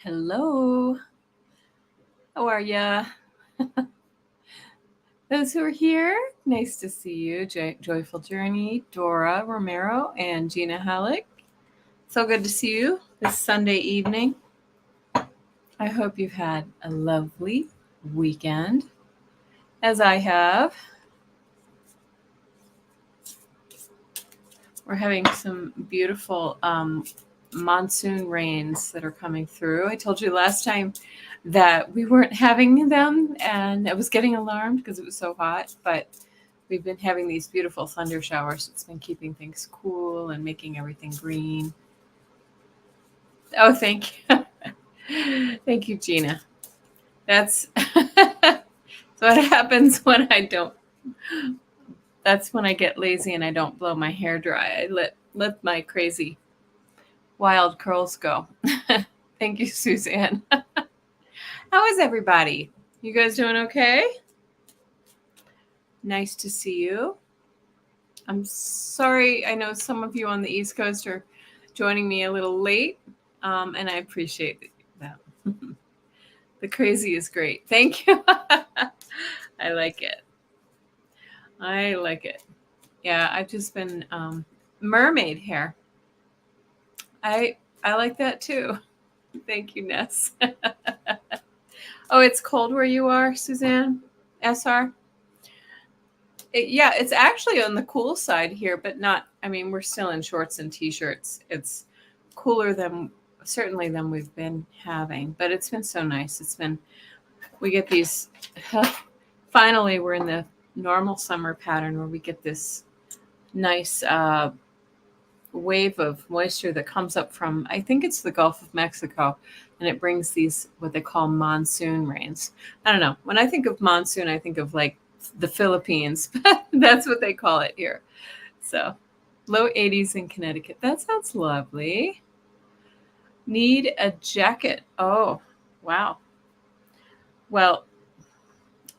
Hello. How are ya? Those who are here, nice to see you. Joyful Journey, Dora Romero, and Gina Halleck. So good to see you this Sunday evening. I hope you've had a lovely weekend, as I have. We're having some beautiful monsoon rains that are coming through. I told you last time that we weren't having them, and I was getting alarmed because it was so hot, but we've been having these beautiful thunder showers. It's been keeping things cool and making everything green. Oh, thank you. Thank you, Gina. That's what happens when I don't. That's when I get lazy and I don't blow my hair dry. I let my crazy wild curls go. Thank you, Suzanne. How is everybody? You guys doing okay? Nice to see you. I'm sorry. I know some of you on the East Coast are joining me a little late, and I appreciate that. The crazy is great. Thank you. I like it. I like it. Yeah, I've just been mermaid hair. I like that too. Thank you, Ness. Oh, it's cold where you are, Suzanne? SR? Yeah, it's actually on the cool side here, but not, I mean, we're still in shorts and t-shirts. It's cooler than we've been having, but it's been so nice. We get these, finally we're in the normal summer pattern where we get this nice wave of moisture that comes up from, I think it's the Gulf of Mexico, and it brings these, what they call monsoon rains. I don't know. When I think of monsoon, I think of like the Philippines. That's what they call it here. So low 80s in Connecticut. That sounds lovely. Need a jacket. Oh, wow. Well,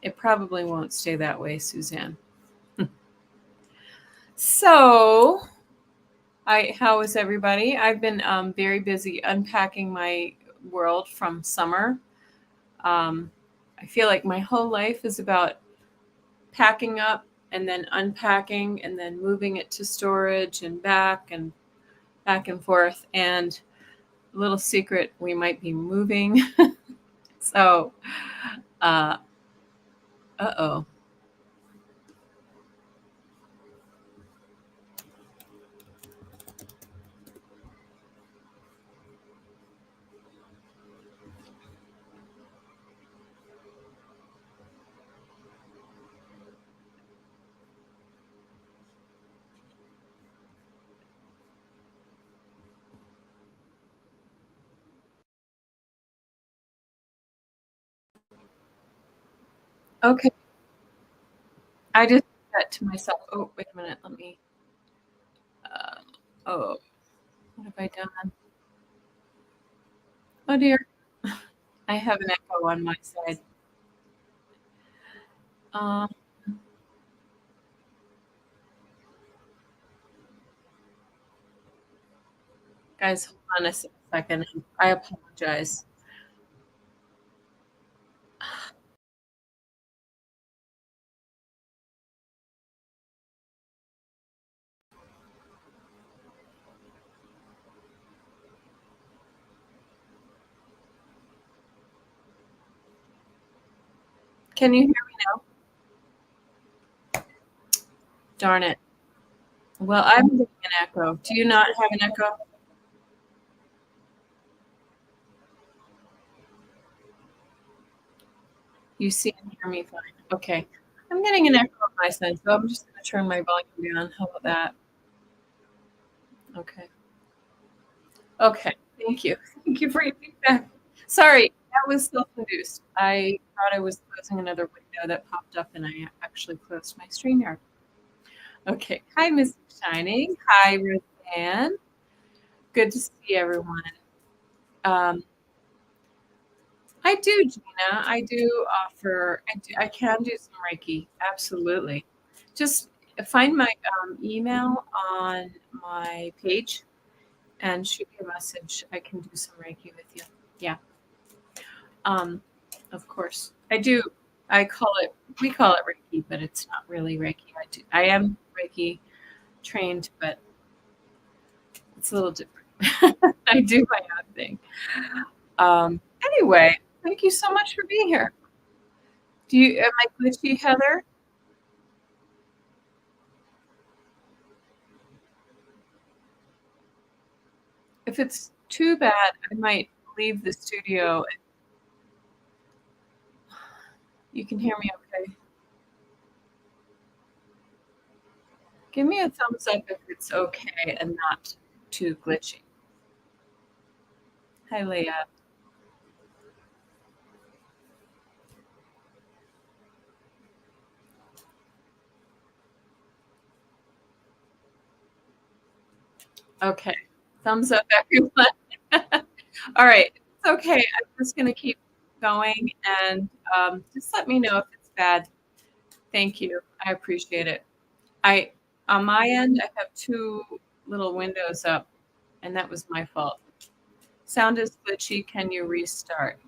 it probably won't stay that way, Suzanne. So, how is everybody? I've been very busy unpacking my world from summer. I feel like my whole life is about packing up and then unpacking and then moving it to storage and back and forth. And a little secret, we might be moving. So, uh-oh. Okay. I just did that to myself. Oh, wait a minute. Let me. Oh, what have I done? Oh, dear. I have an echo on my side. Um, guys, hold on a second. I apologize. Can you hear me now? Darn it. Well, I'm getting an echo. Do you not have an echo? You see and hear me fine. Okay. I'm getting an echo on my side, so I'm just going to turn my volume down. How about that? Okay. Okay. Thank you. Thank you for your feedback. Sorry, that was self-induced. I thought I was closing another window that popped up, and I actually closed my StreamYard. Okay. Hi, Miss Shining. Hi, Roseanne. Good to see everyone. Um, I do, Gina. I do offer. I can do some Reiki. Absolutely. Just find my email on my page and shoot me a message. I can do some Reiki with you. Yeah. Of course, we call it Reiki, but it's not really Reiki. I am Reiki trained, but it's a little different. I do my own thing. Anyway, thank you so much for being here. Am I glitchy, Heather? If it's too bad, I might leave the studio. You can hear me okay? Give me a thumbs up if it's okay and not too glitchy. Hi, Leah. Okay. Thumbs up, everyone. All right. It's okay. I'm just going to keep going, and just let me know if it's bad. Thank you. I appreciate it. On my end, I have 2 little windows up, and that was my fault. Sound is glitchy. Can you restart?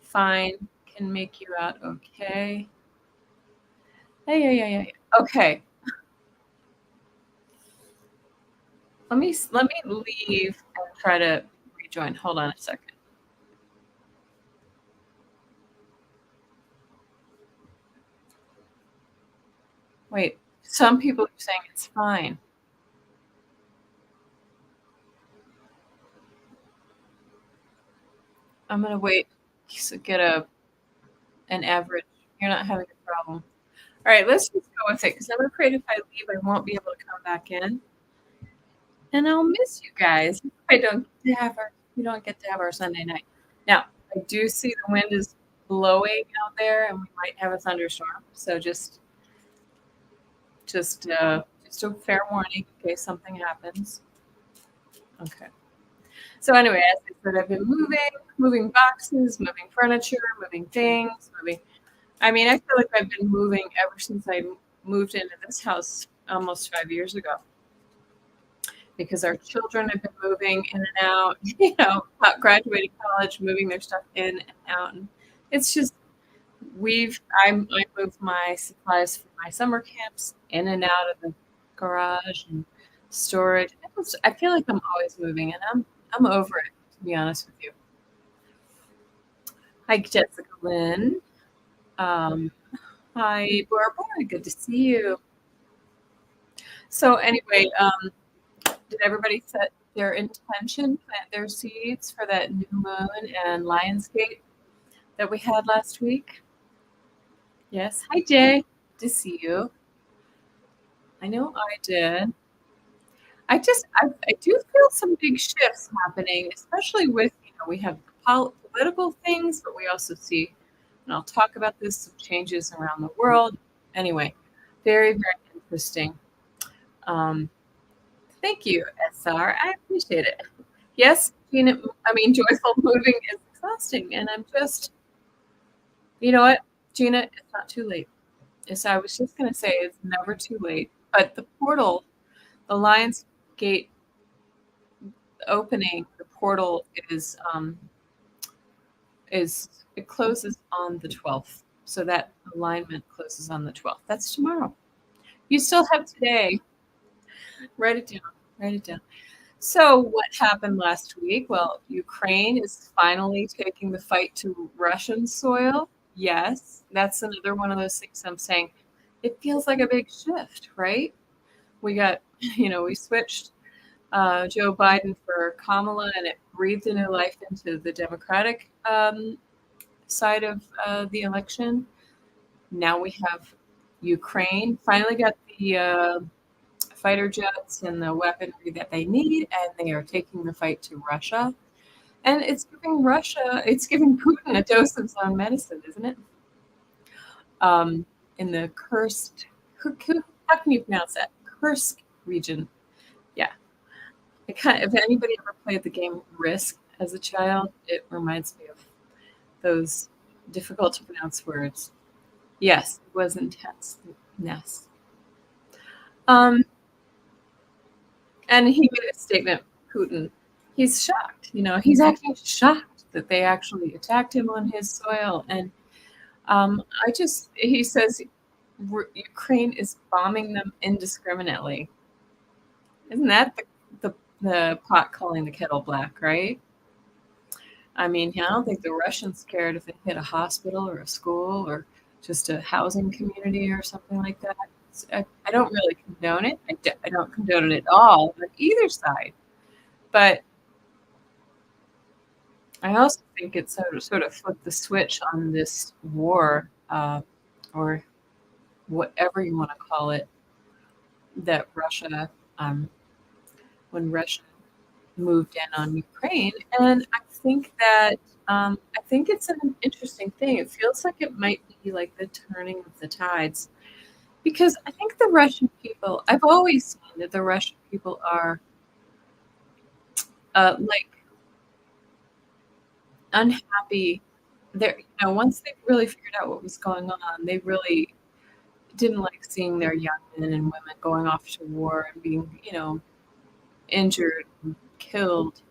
Fine. Can make you out okay. Yeah. Okay. Let me leave and try to rejoin. Hold on a second. Wait. Some people are saying it's fine. I'm gonna wait to get an average. You're not having a problem. All right, let's just go with it because I'm afraid if I leave, I won't be able to come back in, and I'll miss you guys. We don't get to have our Sunday night. Now, I do see the wind is blowing out there, and we might have a thunderstorm. So just a fair warning in case something happens. Okay. So anyway, as I said, I've been moving boxes, moving furniture, moving things, I mean, I feel like I've been moving ever since I moved into this house almost 5 years ago. Because our children have been moving in and out, graduating college, moving their stuff in and out. And it's just, I moved my supplies for my summer camps in and out of the garage and storage. I feel like I'm always moving, and I'm over it, to be honest with you. Hi, Jessica Lynn. Hi, Barbara. Good to see you. So anyway, did everybody set their intention, plant their seeds for that new moon and Lionsgate that we had last week? Yes. Hi, Jay. Good to see you. I know I did. I do feel some big shifts happening, especially with, we have political things, but we also see, and I'll talk about this, some changes around the world. Anyway, very, very interesting. Thank you, SR. I appreciate it. Yes, joyful moving is exhausting, and I'm just, you know what, Gina, it's not too late. Yes, I was just going to say it's never too late, but the portal, the Lionsgate opening, the portal it closes on the 12th. So that alignment closes on the 12th. That's tomorrow. You still have today. Write it down. So what happened last week? Well, Ukraine is finally taking the fight to Russian soil. Yes, that's another one of those things I'm saying. It feels like a big shift, right? We got, we switched Joe Biden for Kamala, and it breathed a new life into the Democratic side of the election. Now we have Ukraine finally got the fighter jets and the weaponry that they need, and they are taking the fight to Russia. And it's giving Putin a dose of his own medicine, isn't it? In the how can you pronounce that? Kursk region. Yeah. If anybody ever played the game Risk as a child, it reminds me of those difficult to pronounce words. Yes, it was intense. And he made a statement, Putin. He's shocked. He's acting shocked that they actually attacked him on his soil. And he says Ukraine is bombing them indiscriminately. Isn't that the pot calling the kettle black, right? I mean, I don't think the Russians cared if it hit a hospital or a school or just a housing community or something like that. I don't really condone it. I don't condone it at all on either side. But I also think it sort of flipped the switch on this war, or whatever you want to call it, that Russia, when Russia moved in on Ukraine. And I think it's an interesting thing. It feels like it might be like the turning of the tides, because I think the Russian people, I've always seen that the Russian people are like unhappy. Once they really figured out what was going on, they really didn't like seeing their young men and women going off to war and being, injured and killed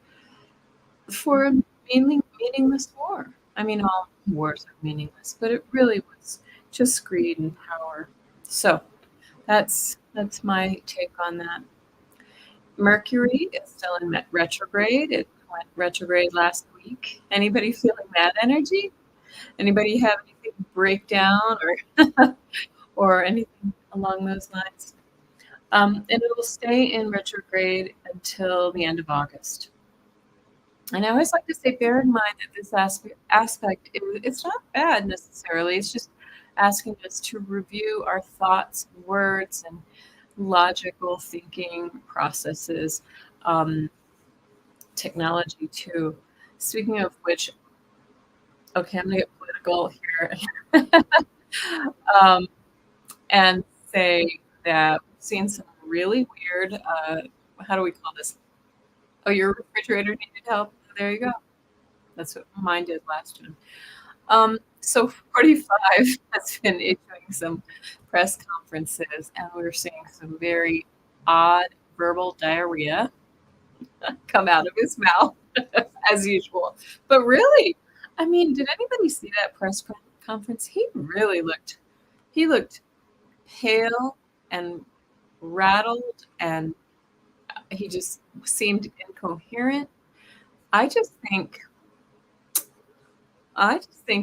for mainly meaningless war. I mean, all wars are meaningless, but it really was just greed and power. So that's my take on that. Mercury is still in retrograde. It went retrograde last week. Anybody feeling that energy? Anybody have anything to break down or or anything along those lines? And it will stay in retrograde until the end of August. And I always like to say, bear in mind that this aspect, it's not bad necessarily. It's just asking us to review our thoughts, and words, and logical thinking processes, technology too. Speaking of which, okay, I'm going to get political here. And say that we've seen some really weird, how do we call this? Oh, your refrigerator needed help. There you go. That's what mine did last time. So 45 has been issuing some press conferences, and we're seeing some very odd verbal diarrhea come out of his mouth, as usual. But really, I mean, did anybody see that press conference? He looked pale and rattled, and he just seemed incoherent. I just think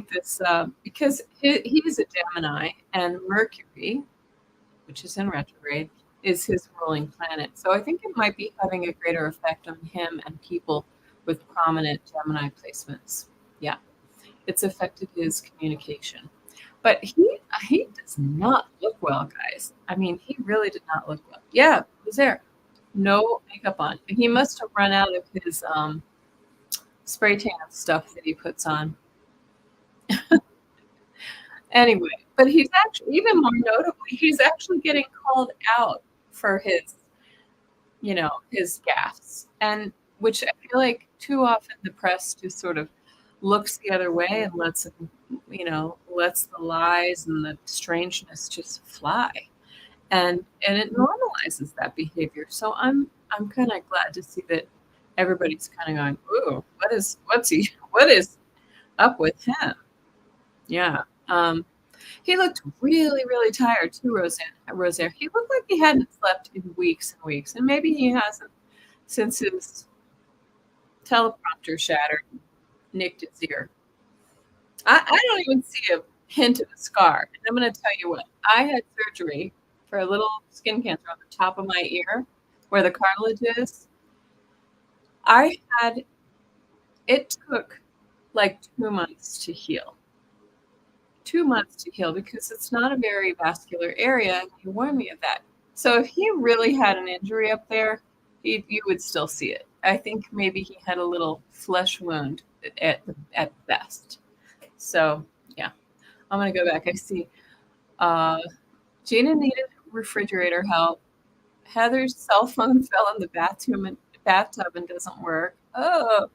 this, because he's a Gemini, and Mercury, which is in retrograde, is his ruling planet. So I think it might be having a greater effect on him and people with prominent Gemini placements. Yeah, it's affected his communication. But he does not look well, guys. I mean, he really did not look well. Yeah, he was there. No makeup on. He must have run out of his spray tan stuff that he puts on. Anyway, but he's actually, even more notably, he's actually getting called out for his gaffes, and which I feel like too often the press just sort of looks the other way and lets the lies and the strangeness just fly, and it normalizes that behavior. So I'm kind of glad to see that everybody's kind of going, ooh, what is up with him? Yeah. He looked really, really tired too, Rosaire. He looked like he hadn't slept in weeks and weeks, and maybe he hasn't since his teleprompter shattered, nicked his ear. I don't even see a hint of a scar. And I'm going to tell you what, I had surgery for a little skin cancer on the top of my ear where the cartilage is. It took like 2 months to heal. 2 months to heal because it's not a very vascular area. You warned me of that. So if he really had an injury up there, you would still see it. I think maybe he had a little flesh wound at best. So yeah, I'm gonna go back. I see. Gina needed refrigerator help. Heather's cell phone fell in the bathtub and doesn't work. Oh,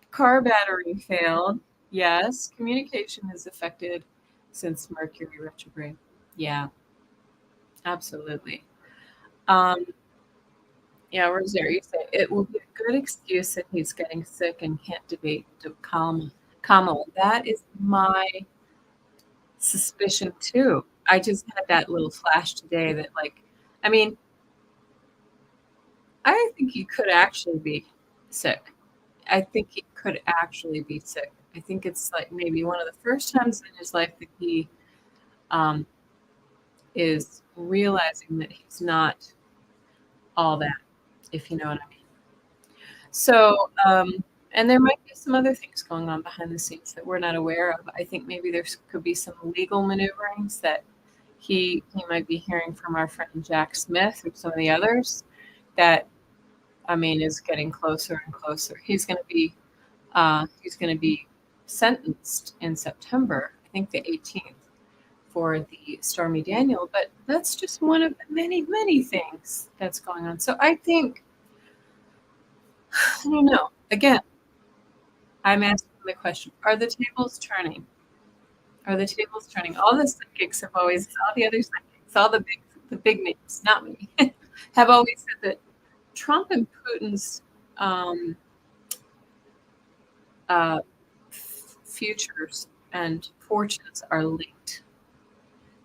car battery failed. Yes, communication is affected since Mercury retrograde. Yeah, absolutely. Um, Yeah, Rosario, you say it will be a good excuse that he's getting sick and can't debate to Kamala. That is my suspicion too. I just had that little flash today that, like, I mean, I think he could actually be sick. I think he could actually be sick. I think it's like maybe one of the first times in his life that he um, is realizing that he's not all that, if you know what I mean. So, and there might be some other things going on behind the scenes that we're not aware of. I think maybe there could be some legal maneuverings that he might be hearing from our friend Jack Smith or some of the others that, I mean, is getting closer and closer. He's going to be sentenced in September, I think the 18th, for the Stormy Daniel. But that's just one of the many, many things that's going on. So I think, I don't know. Again, I'm asking the question: are the tables turning? Are the tables turning? All the psychics have always, all the other psychics, all the big names, not me, have always said that Trump and Putin's um, uh, futures and fortunes are linked.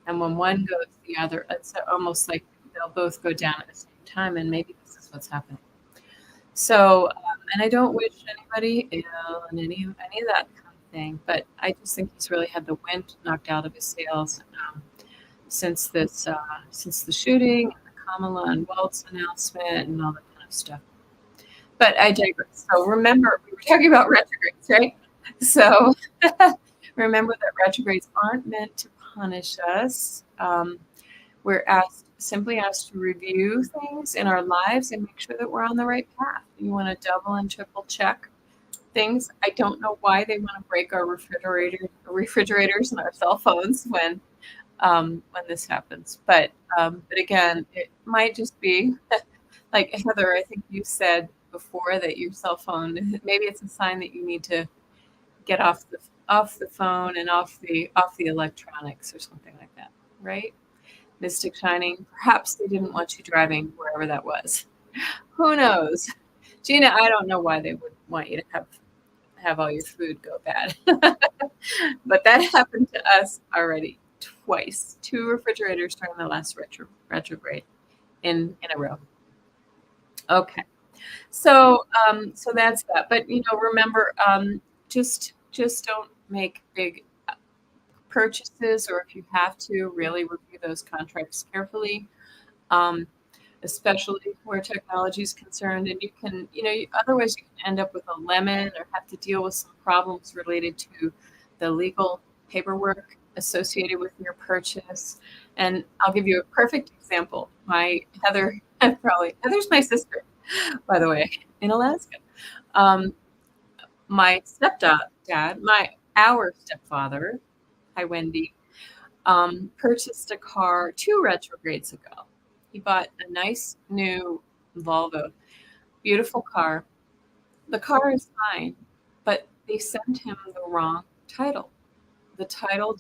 And when one goes, the other, it's almost like they'll both go down at the same time. And maybe this is what's happening. So, and I don't wish anybody ill and any of that kind of thing, but I just think he's really had the wind knocked out of his sails since since the shooting and the Kamala and Waltz announcement and all that kind of stuff. But I digress. So remember, we were talking about retrogrades, right? So remember that retrogrades aren't meant to punish us. We're simply asked to review things in our lives and make sure that we're on the right path. You want to double and triple check things. I don't know why they want to break our refrigerators and our cell phones when this happens. But again, it might just be like Heather. I think you said before that your cell phone, maybe it's a sign that you need to get off the phone and off the electronics or something like that, right? Mystic Shining. Perhaps they didn't want you driving wherever that was. Who knows? Gina, I don't know why they would want you to have all your food go bad. But that happened to us already twice. 2 refrigerators during the last retrograde in a row. Okay. So so that's that. But remember, just don't make big purchases, or if you have to, really review those contracts carefully, especially where technology is concerned. And you can, otherwise you can end up with a lemon or have to deal with some problems related to the legal paperwork associated with your purchase. And I'll give you a perfect example. Heather's my sister, by the way, in Alaska. My our stepfather, hi Wendy, purchased a car 2 retrogrades ago. He bought a nice new Volvo, beautiful car. The car is fine, but they sent him the wrong title. The title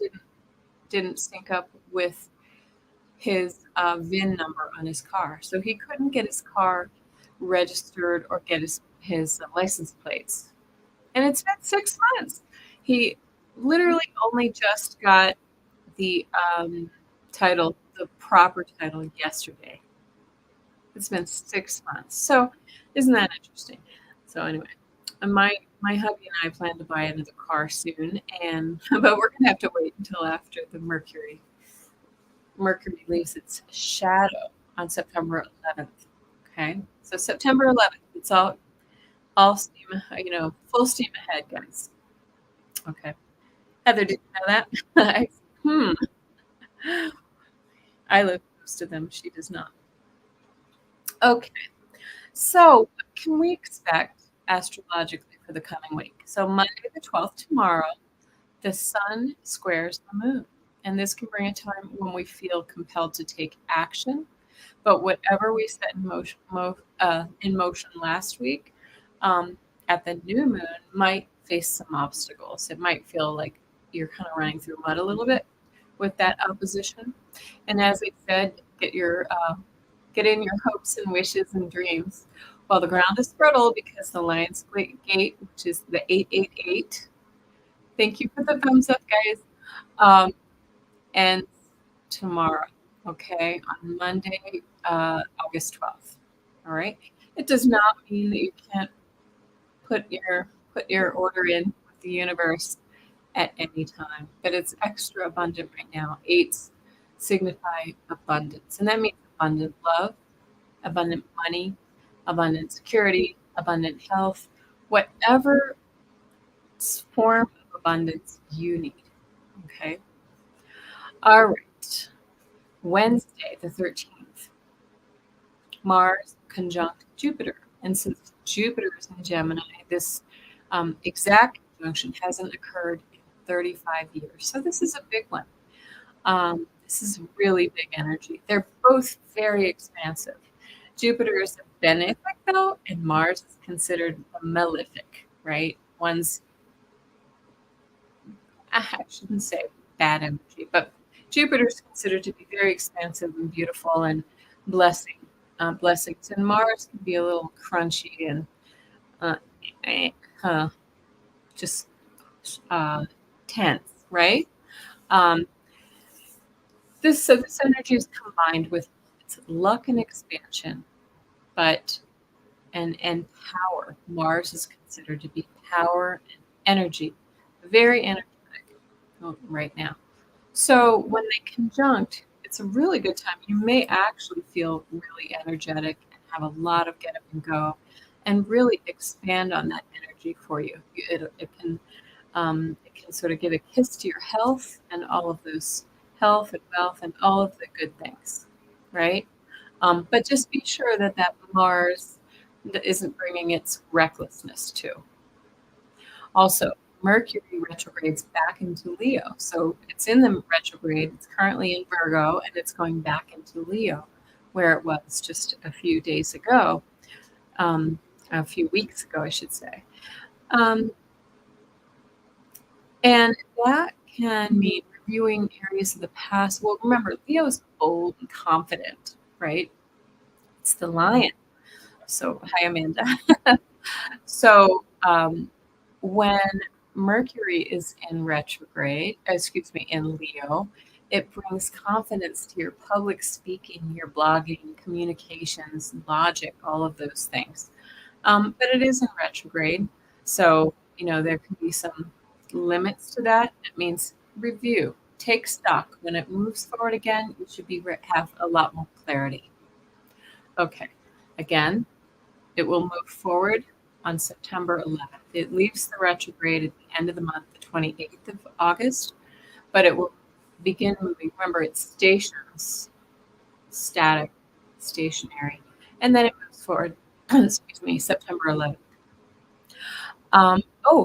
didn't sync up with his VIN number on his car, so he couldn't get his car registered or get his license plates. And it's been 6 months. He literally only just got the title, the proper title, yesterday. It's been 6 months. So isn't that interesting? So anyway, my hubby and I plan to buy another car soon, but we're gonna have to wait until after the Mercury leaves its shadow on September 11th. Okay, so September 11th, it's all steam, full steam ahead, guys. Okay. Heather, did you know that? I live close to them. She does not. Okay. So, what can we expect astrologically for the coming week? So, Monday the 12th, tomorrow, the sun squares the moon. And this can bring a time when we feel compelled to take action. But whatever we set in motion last week, at the new moon might face some obstacles. It might feel like you're kind of running through mud a little bit with that opposition. And as I said, get your Get in your hopes and wishes and dreams. While the ground is fertile because the Lion's Gate, which is the 888. Thank you for the thumbs up, guys. And tomorrow, okay, on Monday, August 12th. All right. It does not mean that you can't put your order in with the universe at any time, but it's extra abundant right now. Eights signify abundance, and that means abundant love, abundant money, abundant security, abundant health, whatever form of abundance you need. Okay. All right. Wednesday, the 13th, Mars conjunct Jupiter. And since Jupiter is in Gemini, this exact conjunction hasn't occurred in 35 years. So this is a big one. This is really big energy. They're both very expansive. Jupiter is a benefic, though, and Mars is considered a malefic, right? One's, I shouldn't say bad energy, but Jupiter is considered to be very expansive and beautiful and blessings. And Mars can be a little crunchy and just tense, right? This energy is combined with its luck and expansion, but and power. Mars is considered to be power and energy, very energetic right now. So when they conjunct, it's a really good time. You may actually feel really energetic and have a lot of get up and go, and really expand on that energy for you. It can sort of give a kiss to your health and all of those health and wealth and all of the good things, right? But just be sure that Mars isn't bringing its recklessness too. Also, Mercury retrogrades back into Leo. So it's in the retrograde. It's currently in Virgo, and it's going back into Leo, where it was just a few days ago, a few weeks ago, I should say. And that can mean reviewing areas of the past. Well, remember, Leo is bold and confident, right? It's the lion. So, hi, Amanda. So, when Mercury is in retrograde, in Leo, it brings confidence to your public speaking, your blogging, communications, logic, all of those things. But it is in retrograde. So, there can be some limits to that. It means review, take stock. When it moves forward again, you should have a lot more clarity. Okay. Again, it will move forward on September 11th. It leaves the retrograde at the end of the month, the 28th of August, but it will begin moving. Remember, it stations, static, stationary, and then it moves forward, September 11th.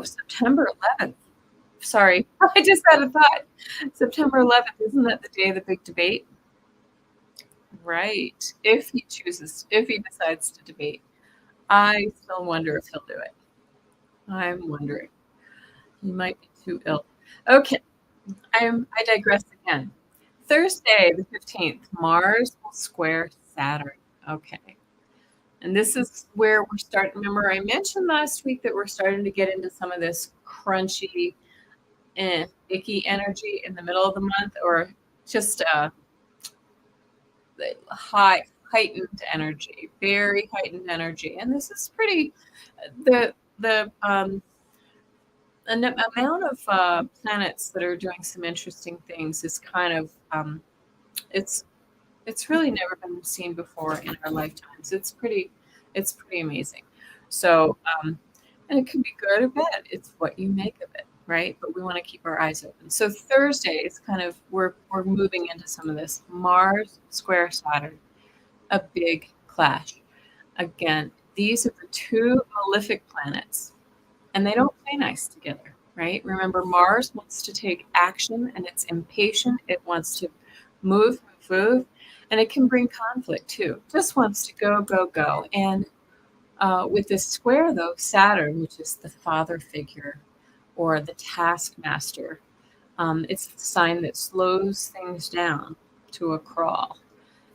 September 11th. Sorry, I just had a thought. September 11th, isn't that the day of the big debate? Right. If he decides to debate. I still wonder if he'll do it. I'm wondering. He might be too ill. Okay. I digress again. Thursday, the 15th, Mars will square Saturn. Okay. And this is where we're starting. Remember, I mentioned last week that we're starting to get into some of this crunchy, icky energy in the middle of the month, or just heightened energy, very heightened energy. And this is pretty, the amount of planets that are doing some interesting things is kind of, it's really never been seen before in our lifetimes. It's pretty amazing. So, and it can be good or bad. It's what you make of it, right? But we want to keep our eyes open. So Thursday is kind of, we're moving into some of this. Mars square Saturn, a big clash. Again, these are the two malefic planets, and they don't play nice together, right? Remember, Mars wants to take action, and it's impatient. It wants to move, and it can bring conflict too. Just wants to go. And with this square, though, Saturn, which is the father figure or the taskmaster, it's the sign that slows things down to a crawl.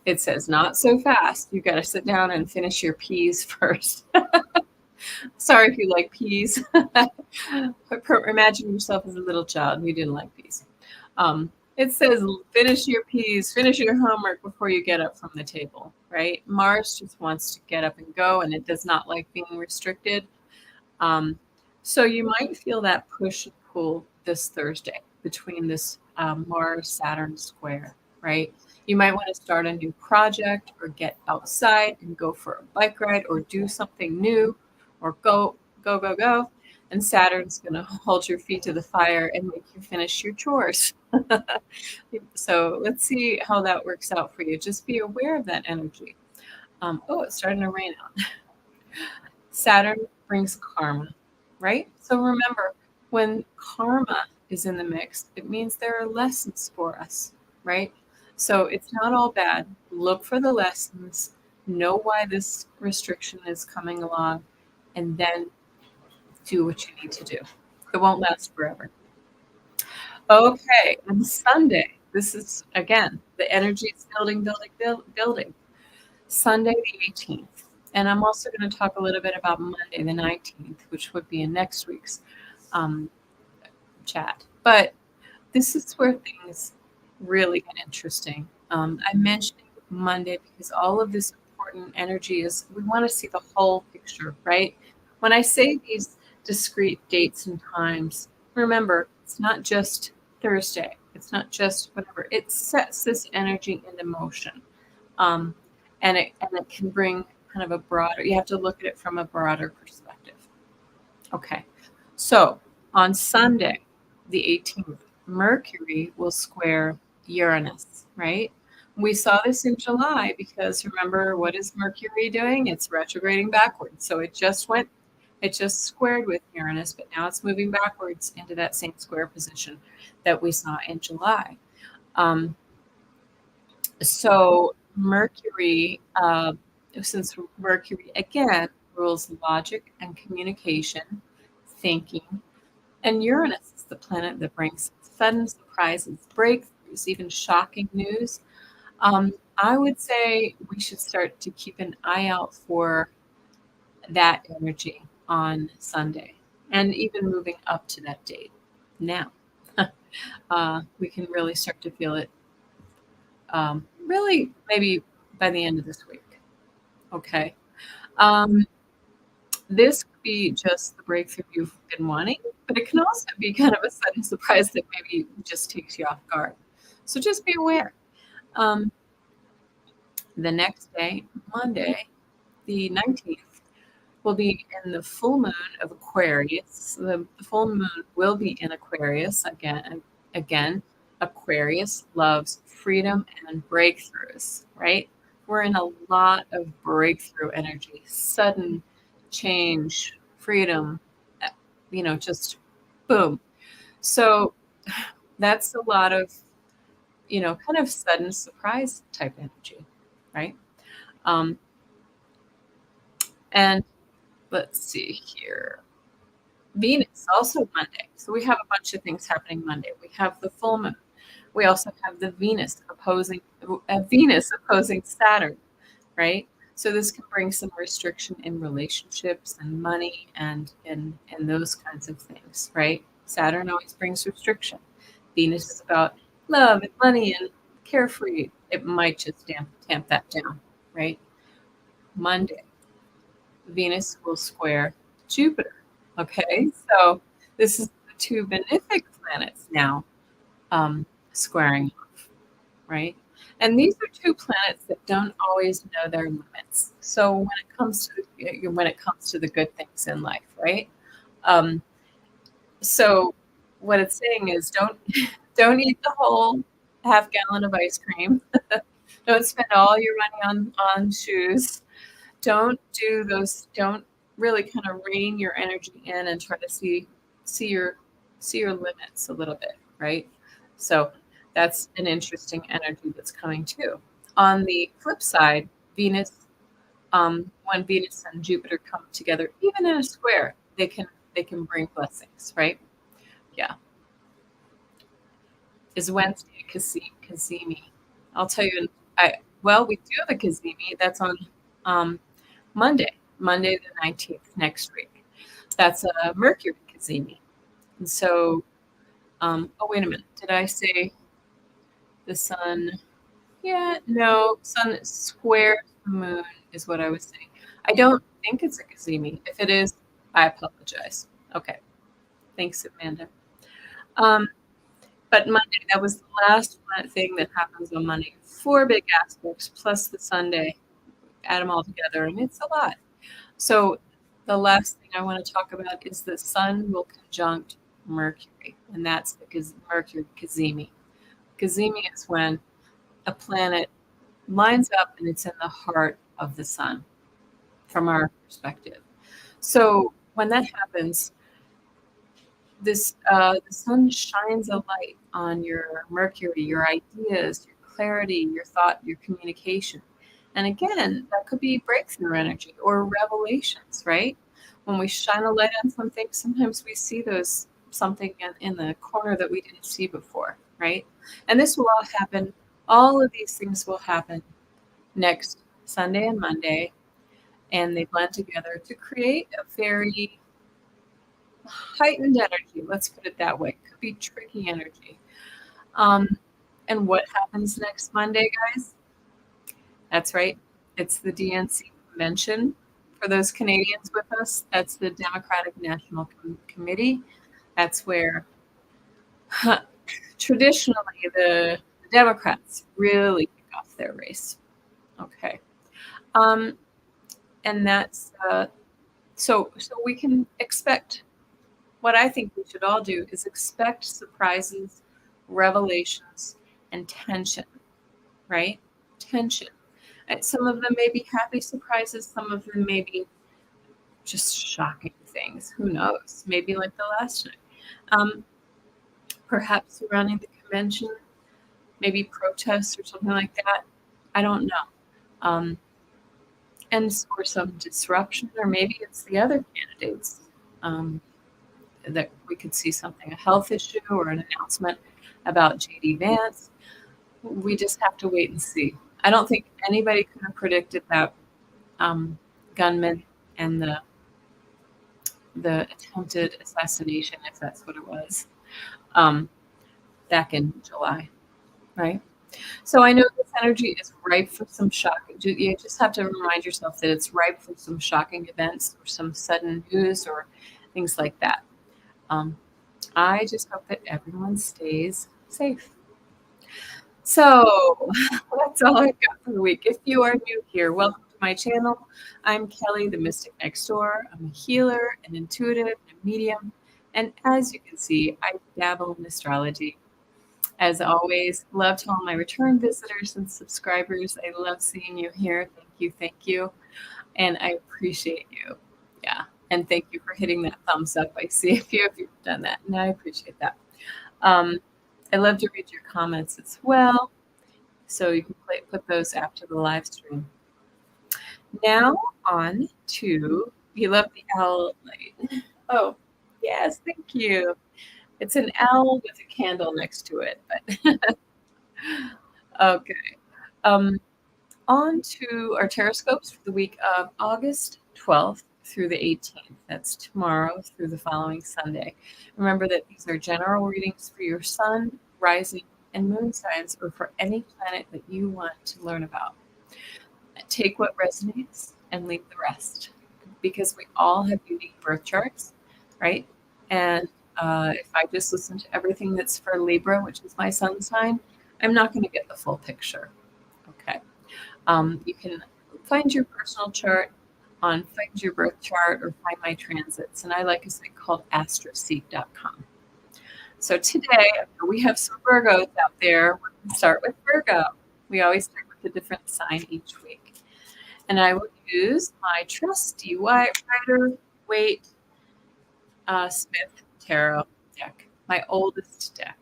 It says, not so fast. You got to sit down and finish your peas first. Sorry if you like peas. Imagine yourself as a little child and you didn't like peas. It says, finish your peas, finish your homework before you get up from the table, right? Mars just wants to get up and go, and it does not like being restricted. So you might feel that push and pull this Thursday between this Mars-Saturn square, right? You might want to start a new project or get outside and go for a bike ride or do something new or go. And Saturn's going to hold your feet to the fire and make you finish your chores. So let's see how that works out for you. Just be aware of that energy. It's starting to rain out. Saturn brings karma, right? So remember, when karma is in the mix, it means there are lessons for us, right? So it's not all bad. Look for the lessons, know why this restriction is coming along, and then do what you need to do. It won't last forever. Okay, on Sunday, this is, again, the energy is building. Sunday the 18th. And I'm also going to talk a little bit about Monday the 19th, which would be in next week's chat. But this is where things really get interesting. I mentioned Monday because all of this important energy is, we want to see the whole picture, right? When I say these discrete dates and times, remember, it's not just Thursday. It's not just whatever. It sets this energy into motion. And it can bring kind of a broader, you have to look at it from a broader perspective. Okay, so on Sunday, the 18th, Mercury will square Uranus, right? We saw this in July because remember, what is Mercury doing? It's retrograding backwards. So it just squared with Uranus, but now it's moving backwards into that same square position that we saw in July. So Mercury, since Mercury again rules logic and communication, thinking, and Uranus is the planet that brings sudden surprises, breakthroughs, even shocking news. I would say we should start to keep an eye out for that energy on Sunday and even moving up to that date. Now, we can really start to feel it really maybe by the end of this week. Okay. This could be just the breakthrough you've been wanting, but it can also be kind of a sudden surprise that maybe just takes you off guard. So just be aware. The next day, Monday, the 19th, will be in the full moon of Aquarius. The full moon will be in Aquarius again. Aquarius loves freedom and breakthroughs, right? We're in a lot of breakthrough energy, sudden change, freedom, just boom. So that's a lot of, kind of sudden surprise type energy, right? And let's see here. Venus, also Monday. So we have a bunch of things happening Monday. We have the full moon. We also have the Venus opposing Saturn, right? So this can bring some restriction in relationships and money and those kinds of things, right? Saturn always brings restriction. Venus is about love and money and carefree. It might just tamp that down, right? Monday, Venus will square Jupiter. Okay, so this is the two benefic planets now squaring off, right? And these are two planets that don't always know their limits. So when it comes to the good things in life, right? So what it's saying is don't eat the whole half gallon of ice cream. Don't spend all your money on shoes. Don't really kind of rein your energy in and try to see your limits a little bit, right? So that's an interesting energy that's coming too. On the flip side, Venus, when Venus and Jupiter come together, even in a square, they can bring blessings, right? Yeah. Is Wednesday Kasimi. I'll tell you, Well, we do have a Kazemi. That's on Monday the 19th, next week. That's a Mercury Kazemi. And so, oh, wait a minute. Did I say the sun? Yeah, no, sun square the moon is what I was saying. I don't think it's a Kazemi. If it is, I apologize. Okay. Thanks, Amanda. But Monday, that was the last thing that happens on Monday. 4 big aspects plus the Sunday. Add them all together, and it's a lot. So the last thing I want to talk about is the sun will conjunct Mercury, and that's because Mercury Kazemi. Kazemi is when a planet lines up and it's in the heart of the sun from our perspective. So when that happens, the sun shines a light on your Mercury, your ideas, your clarity, your thought, your communication. And again, that could be breakthrough energy or revelations, right? When we shine a light on something, sometimes we see those something in the corner that we didn't see before, right? And this will all happen. All of these things will happen next Sunday and Monday, and they blend together to create a very heightened energy. Let's put it that way. Could be tricky energy. And what happens next Monday, guys? That's right. It's the DNC convention. For those Canadians with us, that's the Democratic National Committee. That's where traditionally the Democrats really kick off their race. Okay. And that's so we can expect. What I think we should all do is expect surprises, revelations, and tension, right? Tension. And some of them may be happy surprises, some of them may be just shocking things. Who knows? Maybe like the last night. Perhaps surrounding the convention, maybe protests or something like that. I don't know. And or some disruption, or maybe it's the other candidates. That we could see something, a health issue or an announcement about JD Vance. We just have to wait and see. I don't think anybody could have predicted that gunman and the attempted assassination, if that's what it was, back in July, right? So I know this energy is ripe for some shock. You just have to remind yourself that it's ripe for some shocking events or some sudden news or things like that. I just hope that everyone stays safe. So that's all I've got for the week. If you are new here, welcome to my channel. I'm Kelly, the Mystic Next Door. I'm a healer, an intuitive, and a medium. And as you can see, I dabble in astrology. As always, love to all my return visitors and subscribers. I love seeing you here. Thank you. Thank you. And I appreciate you. Yeah. And thank you for hitting that thumbs up. I see a few of you have done that, and I appreciate that. I love to read your comments as well, so you can put those after the live stream. Now on to, you love the owl light. Oh, yes, thank you. It's an owl with a candle next to it. But okay. On to our TarotScopes for the week of August 12th through the 18th. That's tomorrow through the following Sunday. Remember that these are general readings for your sun, rising, and moon signs, or for any planet that you want to learn about. Take what resonates and leave the rest, because we all have unique birth charts, right? And if I just listen to everything that's for Libra, which is my sun sign, I'm not going to get the full picture. Okay. You can find your personal chart on Find Your Birth Chart or Find My Transits. And I like a site called astroseek.com. So today we have some Virgos out there. We're going to start with Virgo. We always start with a different sign each week. And I will use my trusty Rider-Waite Smith Tarot deck, my oldest deck.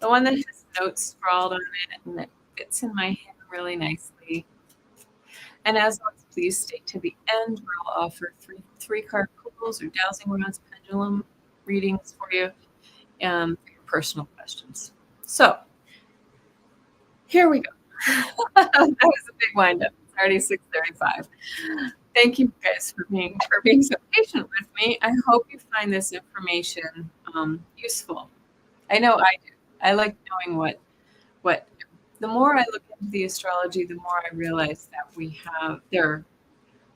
The one that has notes scrawled on it and that fits in my hand really nicely. And as always, please stay to the end where I'll offer three card pulls or dowsing rods, pendulum readings for you for your personal questions. So here we go. That was a big windup. It's already 6:35. Thank you guys for being so patient with me. I hope you find this information useful. I know I do. I like knowing what. The more I look into the astrology, the more I realize that there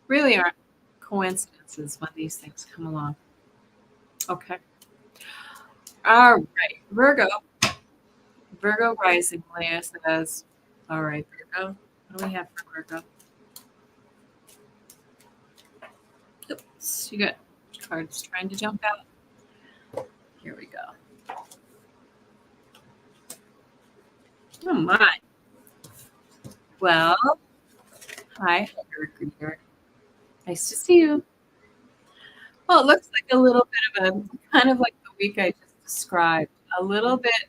really aren't coincidences when these things come along. Okay. All right. Virgo rising, Leah says. All right, Virgo. What do we have for Virgo? Oops, you got cards trying to jump out. Here we go. Oh my. Well, hi, Greeter. Nice to see you. Well, it looks like a little bit of a kind of like the week I just described, a little bit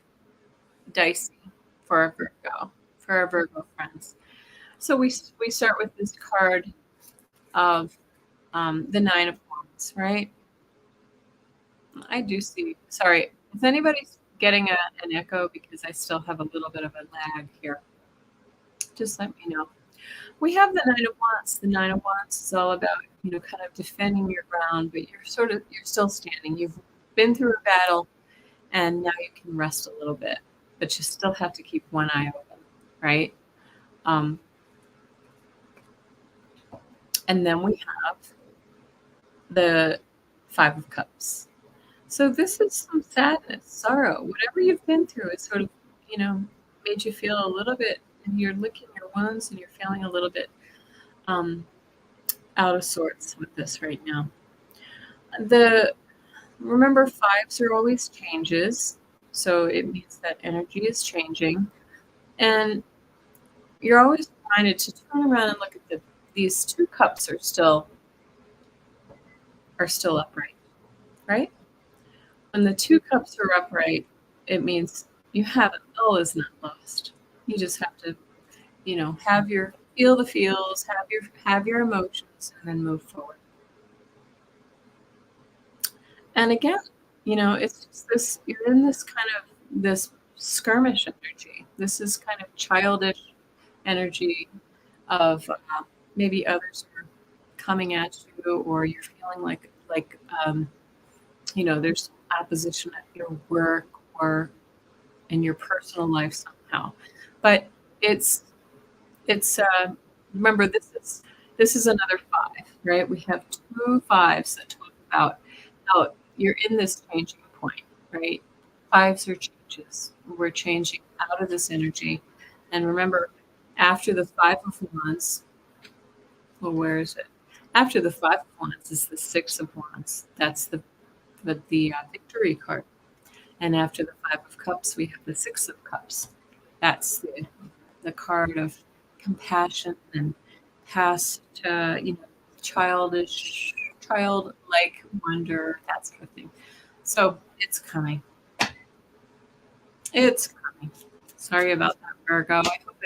dicey for our Virgo friends. So we start with this card of the Nine of Wands, right? I do see. Sorry, is anybody getting an echo because I still have a little bit of a lag here? Just let me know. We have the Nine of Wands. The Nine of Wands is all about, kind of defending your ground, but you're still standing. You've been through a battle and now you can rest a little bit, but you still have to keep one eye open, right? And then we have the Five of Cups. So this is some sadness, sorrow, whatever you've been through is sort of, made you feel a little bit, and you're licking your wounds and you're feeling a little bit out of sorts with this right now. Remember, fives are always changes, so it means that energy is changing, and you're always reminded to turn around and look at these two cups are still upright, right? When the two cups are upright, it means all is not lost. You just have to, feel the feels, have your emotions, and then move forward. And again, it's just this, you're in this kind of this skirmish energy. This is kind of childish energy of maybe others are coming at you, or you're feeling like there's opposition at your work or in your personal life somehow. But it's remember, this is another five, right? We have two fives that talk about how you're in this changing point, right? Fives are changes. We're changing out of this energy. And remember, after the Five of Wands, well, where is it? After the Five of Wands is the Six of Wands. That's the victory card. And after the Five of Cups, we have the Six of Cups. That's the card of compassion and past, childlike wonder, that sort of thing. So it's coming. It's coming. Sorry about that, Virgo. I hope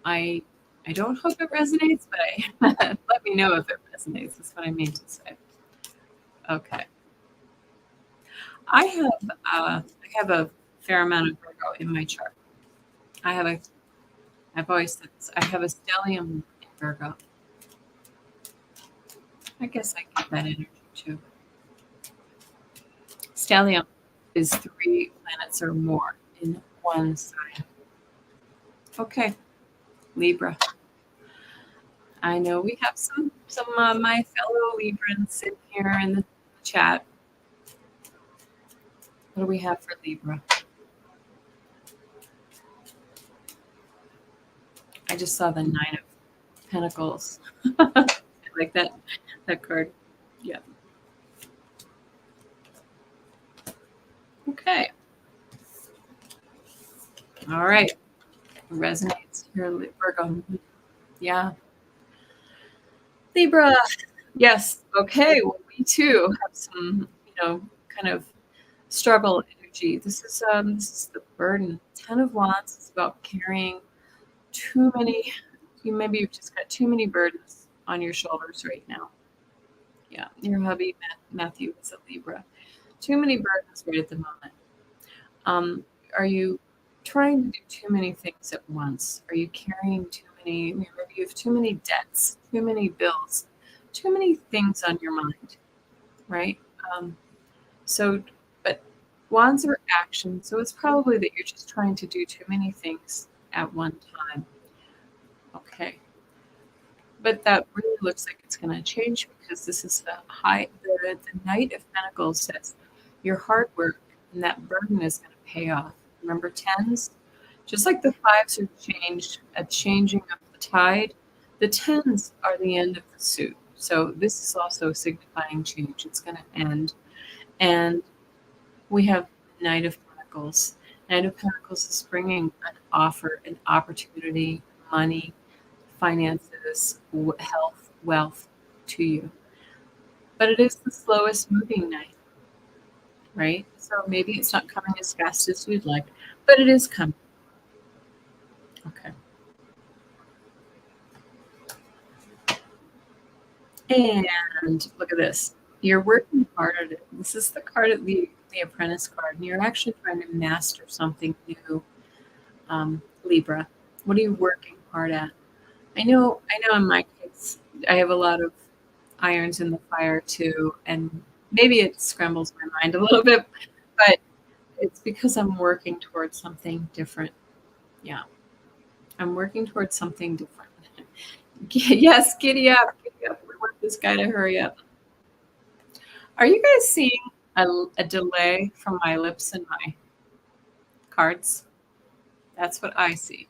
I don't hope it resonates, but let me know if it resonates. That's what I mean to say. Okay. I have a fair amount of Virgo in my chart. I've always said this. I have a stellium in Virgo. I guess I get that energy too. Stellium is 3 planets or more in one sign. Okay, Libra. I know we have some my fellow Librans in here in the chat. What do we have for Libra? I just saw the Nine of Pentacles. I like that card. Yeah. Okay. All right. Resonates here, Virgo. Yeah. Libra. Yes. Okay. Well, we too have some, kind of struggle energy. This is the burden. Ten of Wands is about carrying too many. Maybe you've just got too many burdens on your shoulders right now. Yeah, your hubby Matthew is a Libra. Too many burdens right at the moment. Are you trying to do too many things at once? Are you carrying too many, maybe you have too many debts, too many bills, too many things on your mind, right? So, but wands are action, so it's probably that you're just trying to do too many things at one time. Okay. But that really looks like it's going to change because this is the Knight of Pentacles says your hard work and that burden is going to pay off. Remember tens? Just like the fives are changed, a changing of the tide, the tens are the end of the suit. So this is also signifying change. It's going to end. And we have Knight of Pentacles. Knight of Pentacles is bringing an offer, an opportunity, money, finances, health, wealth to you. But it is the slowest moving knight, right? So maybe it's not coming as fast as you'd like, but it is coming. Okay. And look at this. You're working hard at it. This is the card of the apprentice card, and you're actually trying to master something new, Libra. What are you working hard at? I know in my case, I have a lot of irons in the fire too, and maybe it scrambles my mind a little bit, but it's because I'm working towards something different. Yeah, I'm working towards something different. Yes, giddy up, giddy up. We want this guy to hurry up. Are you guys seeing a delay from my lips and my cards? That's what I see.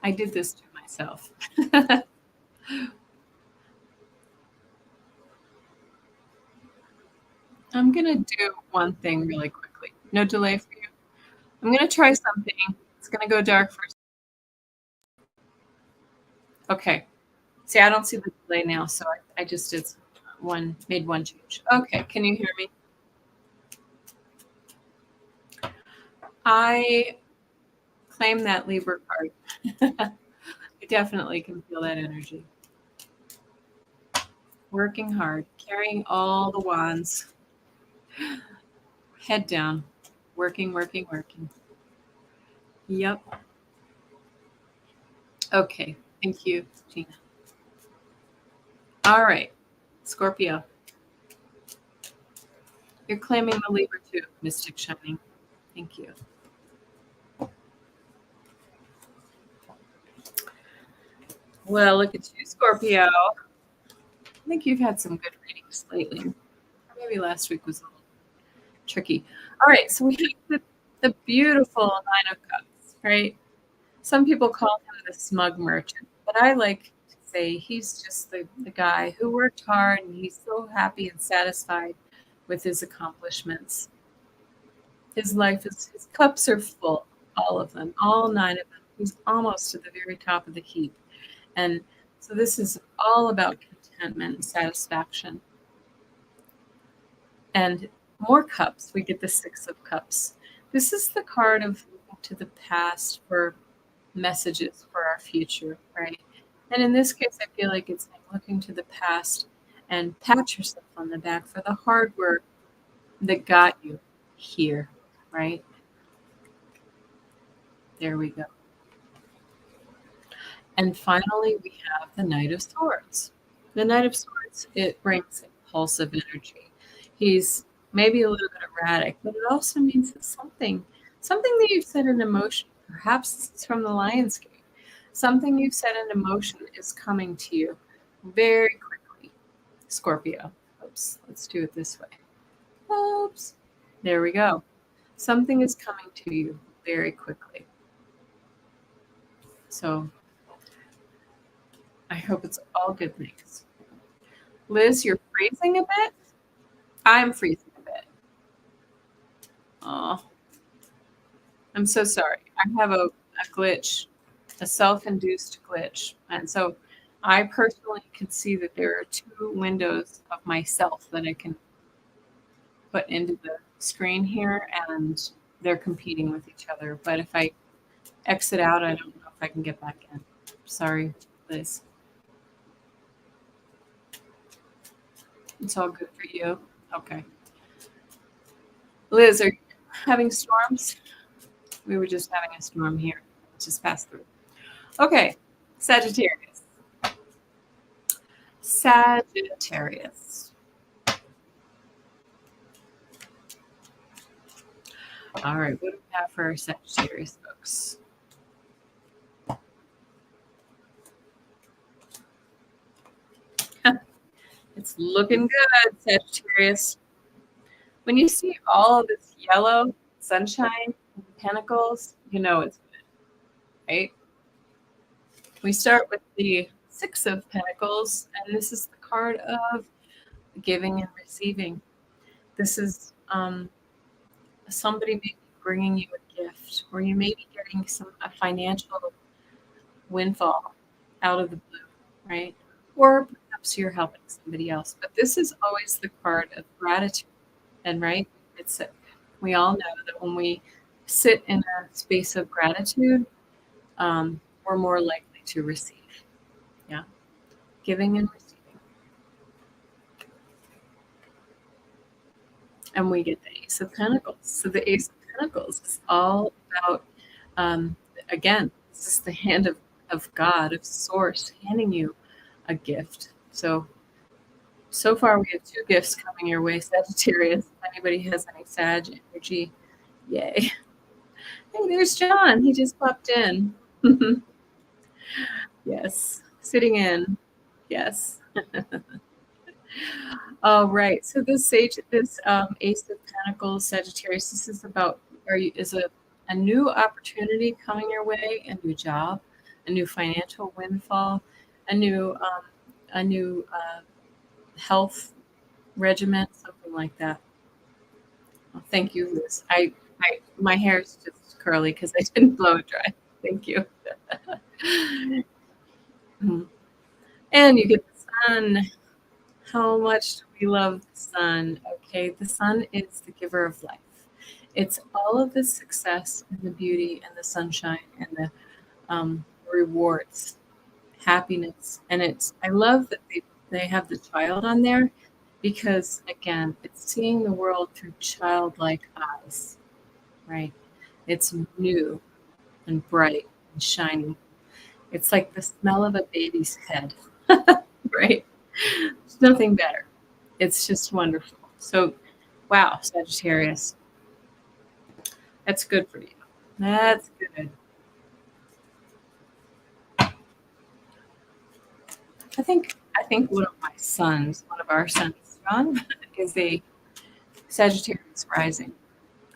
I did this to myself. I'm going to do one thing really quickly. No delay for you. I'm going to try something. It's going to go dark first. Okay. See, I don't see the delay now, so I just did made one change. Okay. Can you hear me? I claim that Libra card. I definitely can feel that energy. Working hard, carrying all the wands, head down, working, working, working. Yep. Okay. Thank you, Gina. All right. Scorpio. You're claiming the Libra too, Mystic Shining. Thank you. Well, look at you, Scorpio. I think you've had some good readings lately. Maybe last week was a little tricky. All right, so we have the beautiful Nine of Cups, right? Some people call him the smug merchant, but I like to say he's just the guy who worked hard and he's so happy and satisfied with his accomplishments. His his cups are full, all of them, all nine of them. He's almost to the very top of the heap. And so this is all about contentment and satisfaction. And more cups, we get the Six of Cups. This is the card of looking to the past for messages for our future, right? And in this case, I feel like it's like looking to the past and pat yourself on the back for the hard work that got you here, right? There we go. And finally, we have the Knight of Swords. The Knight of Swords, it brings impulsive energy. He's maybe a little bit erratic, but it also means that something that you've set in motion, perhaps it's from the Lionsgate, something you've set into motion is coming to you very quickly. Scorpio. Oops, let's do it this way. Oops. There we go. Something is coming to you very quickly. So I hope it's all good things. Liz, you're freezing a bit? I'm freezing a bit. Oh, I'm so sorry. I have a glitch, a self-induced glitch. And so I personally can see that there are two windows of myself that I can put into the screen here, and they're competing with each other. But if I exit out, I don't know if I can get back in. Sorry, Liz. It's all good for you. Okay. Liz, are you having storms? We were just having a storm here. Just passed through. Okay, Sagittarius. Sagittarius. All right, what do we have for our Sagittarius folks? It's looking good, Sagittarius. When you see all of this yellow sunshine, pentacles, you know it's good, right? We start with the Six of Pentacles, and this is the card of giving and receiving. This is somebody maybe bringing you a gift, or you may be getting a financial windfall out of the blue, right? Or perhaps you're helping somebody else. But this is always the card of gratitude, and right, we all know that when we sit in a space of gratitude, we're more likely to receive. Yeah, giving and receiving. And we get the Ace of Pentacles. So the Ace of Pentacles is all about, again, this is the hand of God, of Source, handing you a gift. So far we have two gifts coming your way, Sagittarius. If anybody has any Sag energy, yay. Hey, there's John. He just popped in. Yes, sitting in. Yes. All right. So this Ace of Pentacles, Sagittarius, this is about, is a new opportunity coming your way, a new job, a new financial windfall, a new health regimen, something like that. Well, thank you, Liz. My hair is just curly because I didn't blow it dry. Thank you. And you get the sun. How much do we love the sun? Okay, the sun is the giver of life. It's all of the success and the beauty and the sunshine and the rewards, happiness. And I love that they have the child on there because, again, it's seeing the world through childlike eyes, right? It's new and bright and shiny. It's like the smell of a baby's head, right? There's nothing better. It's just wonderful. So, wow, Sagittarius. That's good for you. That's good. I think one of our sons, John, is a Sagittarius rising,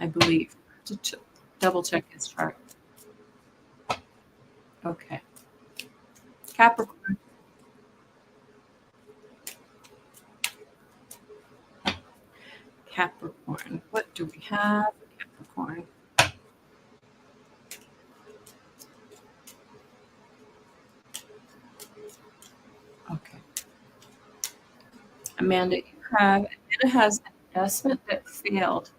I believe. To double check his chart. Okay. Capricorn. Capricorn. What do we have for Capricorn? Okay. Amanda has an investment that failed,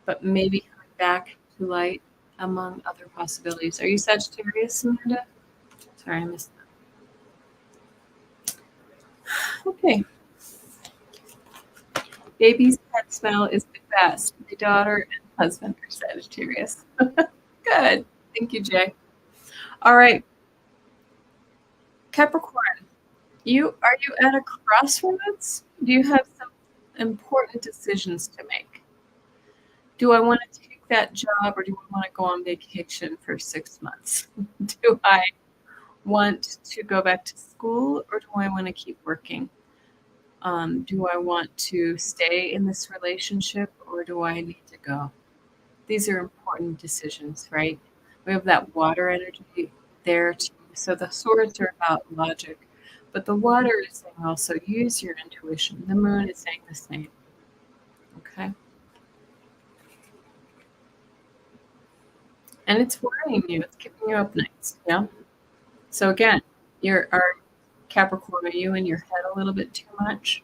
but maybe coming back to light among other possibilities. Are you Sagittarius, Amanda? Sorry, I missed that. Okay. Baby's pet smell is the best. My daughter and husband are Sagittarius. Good. Thank you, Jay. All right. Capricorn, are you at a crossroads? Do you have some important decisions to make? Do I want to take that job or do I want to go on vacation for 6 months? Do I want to go back to school or do I want to keep working? Do I want to stay in this relationship or do I need to go? These are important decisions, right? We have that water energy there too. So the swords are about logic, but the water is saying also use your intuition. The moon is saying the same. Okay. And it's worrying you. It's keeping you up nights. Yeah. So again, our Capricorn, are you in your head a little bit too much?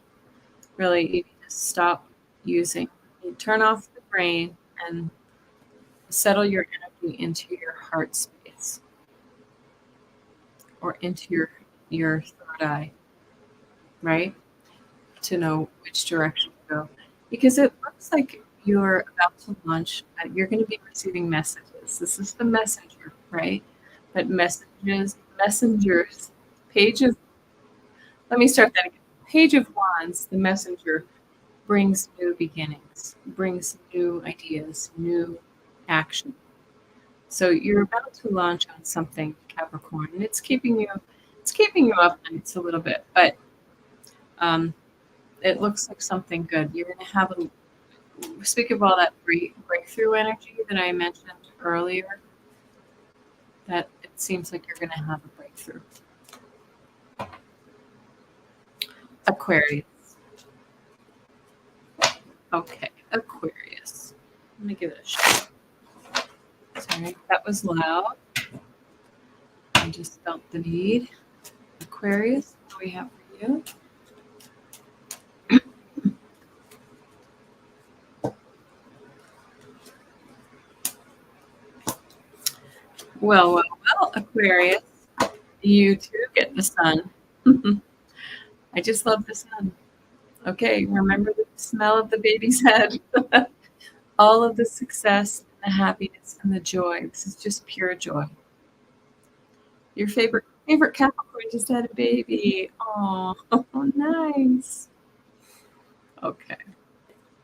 Really, you need to stop using. You turn off the brain and settle your energy into your heart space or into your third eye, right? To know which direction to go. Because it looks like you're about to launch, you're going to be receiving messages. This is the messenger, right? But messengers, page of, let me start that again. Page of Wands, the messenger, brings new beginnings, brings new ideas, new action. So you're about to launch on something, Capricorn, and it's keeping you up nights a little bit, but it looks like something good. You're going to have speak of all that breakthrough energy that I mentioned earlier, that it seems like you're going to have a breakthrough. Aquarius. Okay, Aquarius. Let me give it a shot. Sorry, that was loud. I just felt the need. Aquarius, what do we have for you? Well, Aquarius, you too get the sun. I just love the sun. Okay, remember the smell of the baby's head. All of the success, the happiness, and the joy. This is just pure joy. Your favorite Capricorn just had a baby. Oh, nice. Okay.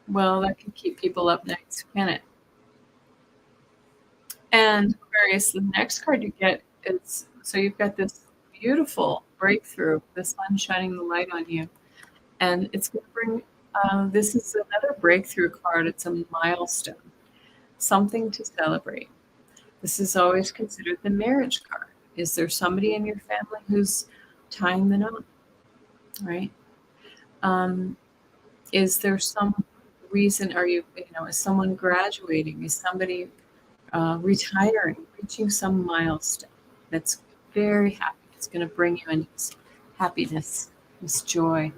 Well, that can keep people up nights, can it? And Aquarius, the next card you get is, so you've got this beautiful breakthrough, the sun shining the light on you. And it's going to bring, this is another breakthrough card. It's a milestone, something to celebrate. This is always considered the marriage card. Is there somebody in your family who's tying the knot, right? Is there some reason, is someone graduating? Is somebody retiring, reaching some milestone that's very happy? It's going to bring you in this happiness, this joy.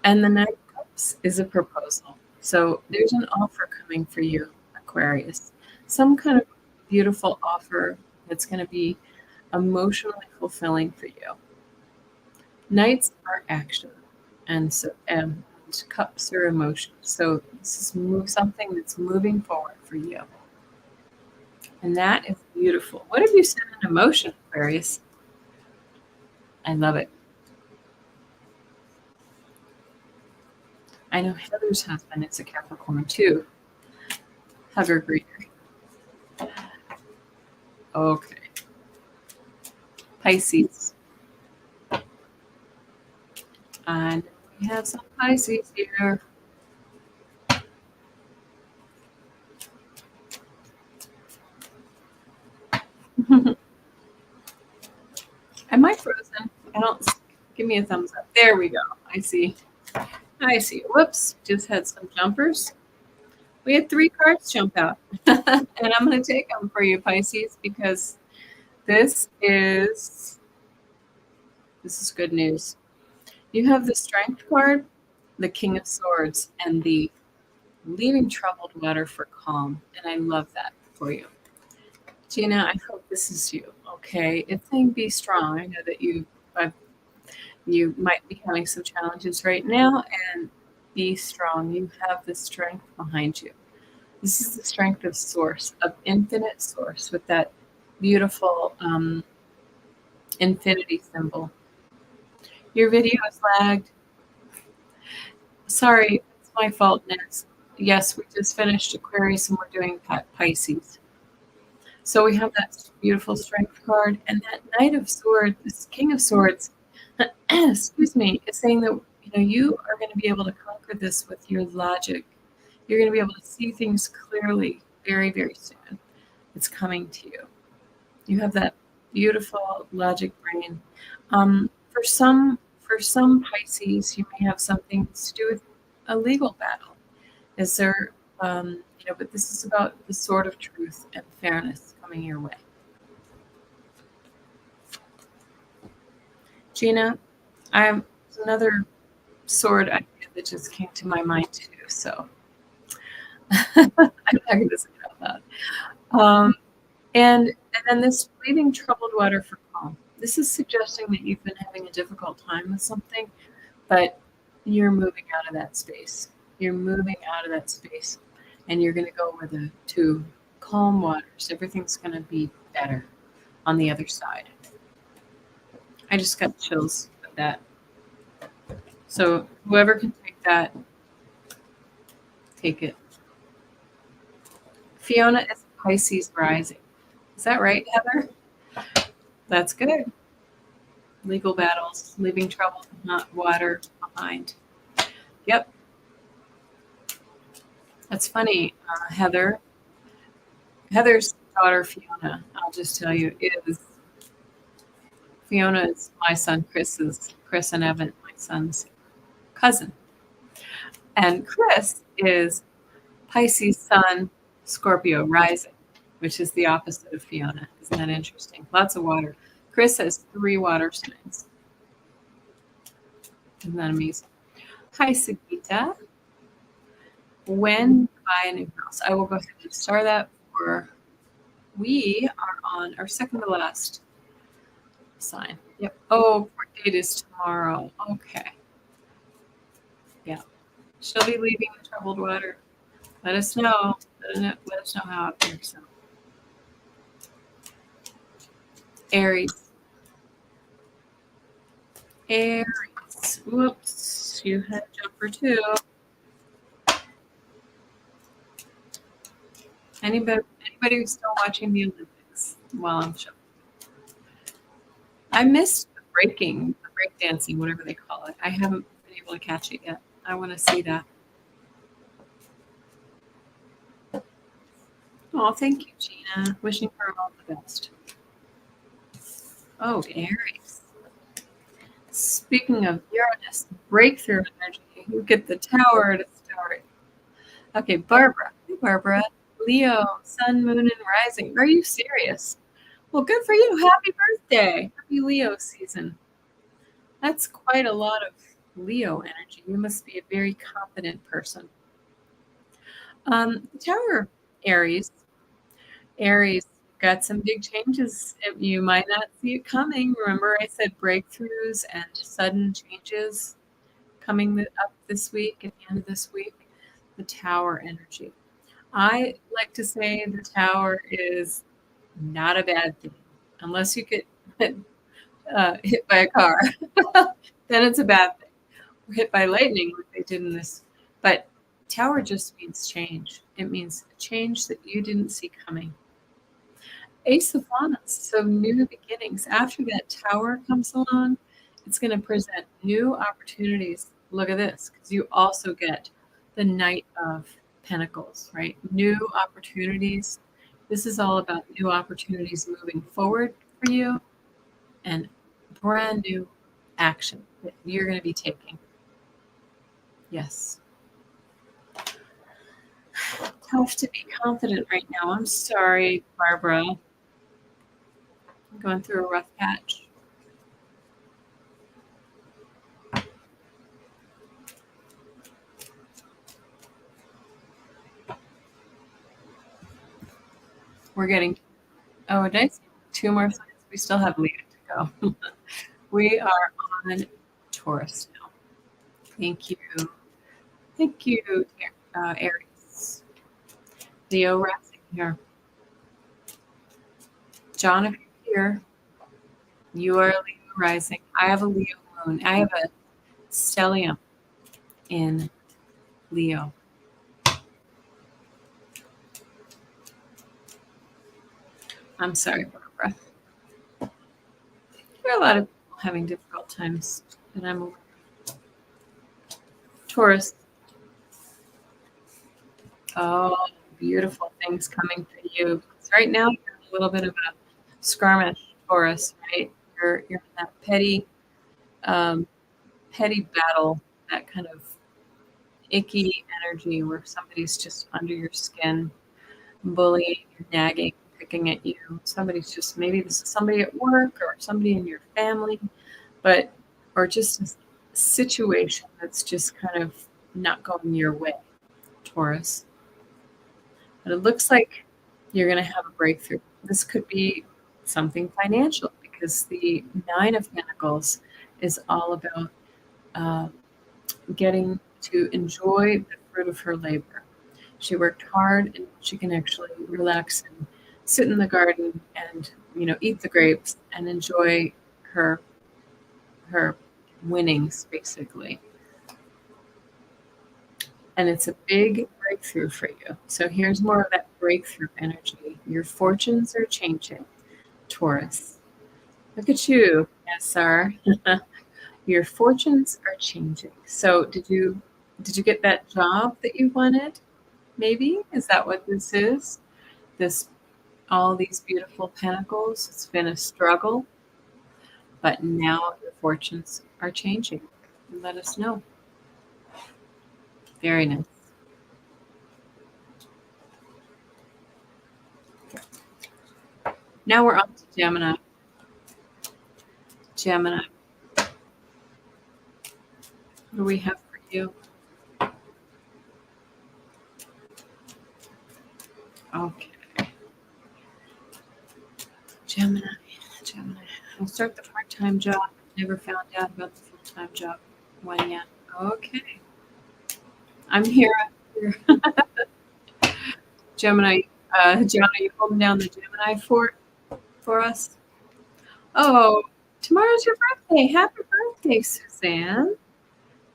And the Knight of Cups is a proposal. So there's an offer coming for you, Aquarius. Some kind of beautiful offer that's going to be emotionally fulfilling for you. Knights are action, and cups are emotion. So this is something that's moving forward for you. And that is beautiful. What have you said in emotion, Aquarius? I love it. I know Heather's husband is a Capricorn too. Hugger greeter. Okay. Pisces. And we have some Pisces here. Am I frozen? Give me a thumbs up. There we go. I see. Whoops. Just had some jumpers. We had 3 cards jump out. And I'm going to take them for you, Pisces, because this is good news. You have the Strength card, the King of Swords, and the Leaving Troubled Water for Calm. And I love that for you. Gina, I hope this is you. Okay. It's saying be strong. I know that you might be having some challenges right now, and be strong. You have the strength behind you. This is the strength of source, of infinite source, with that beautiful infinity symbol. Your video is lagged. Sorry, it's my fault, Ness. Yes, we just finished Aquarius and we're doing Pisces. So we have that beautiful strength card, and that Knight of Swords, this King of Swords, excuse me, is saying that you are going to be able to conquer this with your logic. You're going to be able to see things clearly very, very soon. It's coming to you. You have that beautiful logic brain. For some Pisces, you may have something to do with a legal battle. Is there, but this is about the sword of truth and fairness coming your way. Gina, there's another sword idea that just came to my mind too. So I'm not going to say it out loud. And then this Leaving Troubled Water for Calm. This is suggesting that you've been having a difficult time with something, but you're moving out of that space. You're moving out of that space, and you're going to go to calm waters. Everything's going to be better on the other side. I just got chills with that. So whoever can take that, take it. Fiona is Pisces rising. Is that right, Heather? That's good. Legal battles, leaving trouble, not water behind. Yep. That's funny, Heather. Heather's daughter, Fiona, I'll just tell you, Fiona is my son, Chris and Evan, my son's cousin. And Chris is Pisces sun, Scorpio rising, which is the opposite of Fiona. Isn't that interesting? Lots of water. Chris has 3 water signs. Isn't that amazing? Hi, Sagita. When buy a new house? I will go ahead and start that for. We are on our second to last sign. Yep. Oh, court date is tomorrow. Okay. Yeah. She'll be leaving the troubled water. Let us know. Let us know how it works out. Aries. Aries. Whoops. You had jumper too. Anybody who's still watching the Olympics while I'm showing? I missed the break dancing, whatever they call it. I haven't been able to catch it yet. I want to see that. Oh, thank you, Gina. Wishing her all the best. Oh, Aries. Speaking of Uranus, breakthrough energy, you get the tower to start. Okay, Barbara. Hey, Barbara. Leo, sun, moon, and rising. Are you serious? Well, good for you. Happy birthday. Happy Leo season. That's quite a lot of Leo energy. You must be a very confident person. Tower, Aries. Aries, got some big changes. You might not see it coming. Remember I said breakthroughs and sudden changes coming up this week, at the end of this week? The Tower energy. I like to say the Tower is not a bad thing. Unless you get hit by a car, then it's a bad thing. Or hit by lightning like they did in this. But Tower just means change. It means a change that you didn't see coming. Ace of Wands, so new beginnings. After that Tower comes along, it's going to present new opportunities. Look at this, because you also get the Knight of Pentacles, right? New opportunities. This is all about new opportunities moving forward for you and brand new action that you're going to be taking. Yes. Tough to be confident right now. I'm sorry, Barbara. I'm going through a rough patch. We're getting, oh, nice. 2 more signs. We still have Leo to go. We are on Taurus now. Thank you. Thank you, Aries. Leo rising here. John, if you're here, you are Leo rising. I have a Leo moon. I have a stellium in Leo. I'm sorry, Barbara. There are a lot of people having difficult times, and I'm aware. Taurus. Oh, beautiful things coming for you. Because right now you're in a little bit of a skirmish, Taurus, right? You're in that petty battle, that kind of icky energy where somebody's just under your skin, bullying, nagging, picking at you. Somebody's just, maybe this is somebody at work or somebody in your family, or just a situation that's just kind of not going your way, Taurus. But it looks like you're going to have a breakthrough. This could be something financial because the 9 of Pentacles is all about getting to enjoy the fruit of her labor. She worked hard, and she can actually relax and sit in the garden and, eat the grapes and enjoy her winnings, basically. And it's a big breakthrough for you. So here's more of that breakthrough energy. Your fortunes are changing, Taurus. Look at you, yes, sir. Your fortunes are changing. So did you get that job that you wanted? Maybe? Is that what this is? This all these beautiful pentacles. It's been a struggle, but now your fortunes are changing. Let us know. Very nice. Now we're on to Gemini. Gemini. What do we have for you? Okay. Gemini. I'll start the part-time job. Never found out about the full-time job one yet. Okay. I'm here. Gemini. Gemini, you holding down the Gemini fort for us? Oh, tomorrow's your birthday. Happy birthday, Suzanne.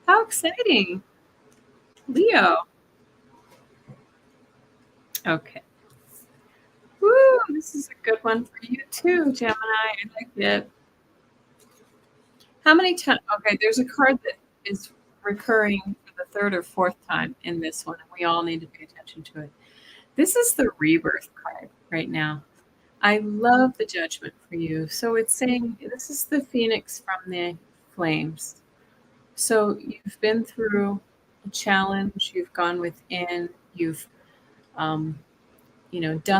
How exciting. Leo. Okay. Woo, this is a good one for you too, Gemini. I like it. How many times? Okay, there's a card that is recurring for the third or fourth time in this one, and we all need to pay attention to it. This is the rebirth card right now. I love the judgment for you. So it's saying this is the phoenix from the flames. So you've been through a challenge, you've gone within, you've done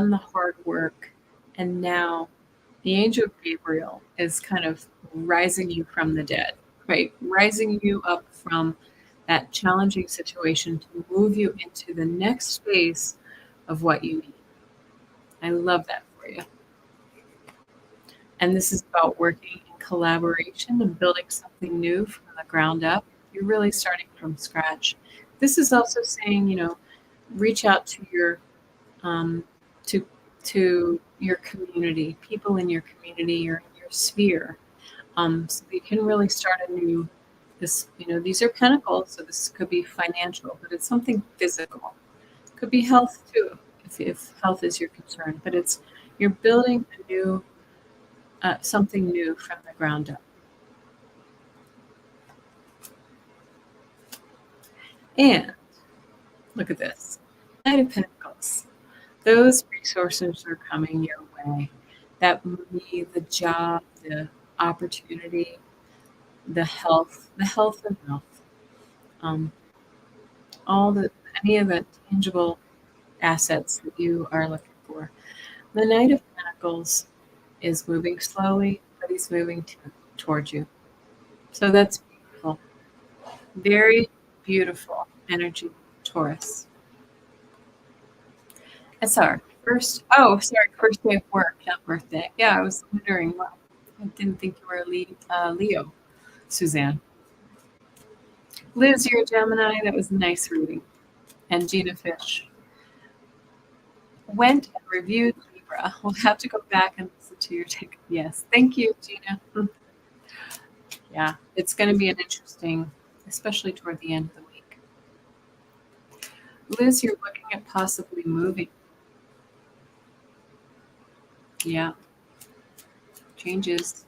the hard work, and now the angel Gabriel is kind of rising you from the dead, right? Rising you up from that challenging situation to move you into the next phase of what you need. I love that for you. And this is about working in collaboration and building something new from the ground up. You're really starting from scratch. This is also saying, reach out to your to your community, people in your community or in your sphere, so you can really start a new. These are pentacles, so this could be financial, but it's something physical. It could be health too, if health is your concern. But you're building a new something new from the ground up. And look at this, Knight of Pentacles. Those resources are coming your way. That money, the job, the opportunity, the health and wealth, any of the tangible assets that you are looking for. The Knight of Pentacles is moving slowly, but he's moving towards you. So that's beautiful. Very beautiful energy, Taurus. That's our first day of work, not birthday. Yeah, I was wondering. Well, I didn't think you were a Leo, Suzanne. Liz, you're a Gemini. That was a nice reading. And Gina Fish went and reviewed Libra. We'll have to go back and listen to your take. Yes, thank you, Gina. Yeah, it's going to be an interesting, especially toward the end of the week. Liz, you're looking at possibly moving. Yeah. Changes.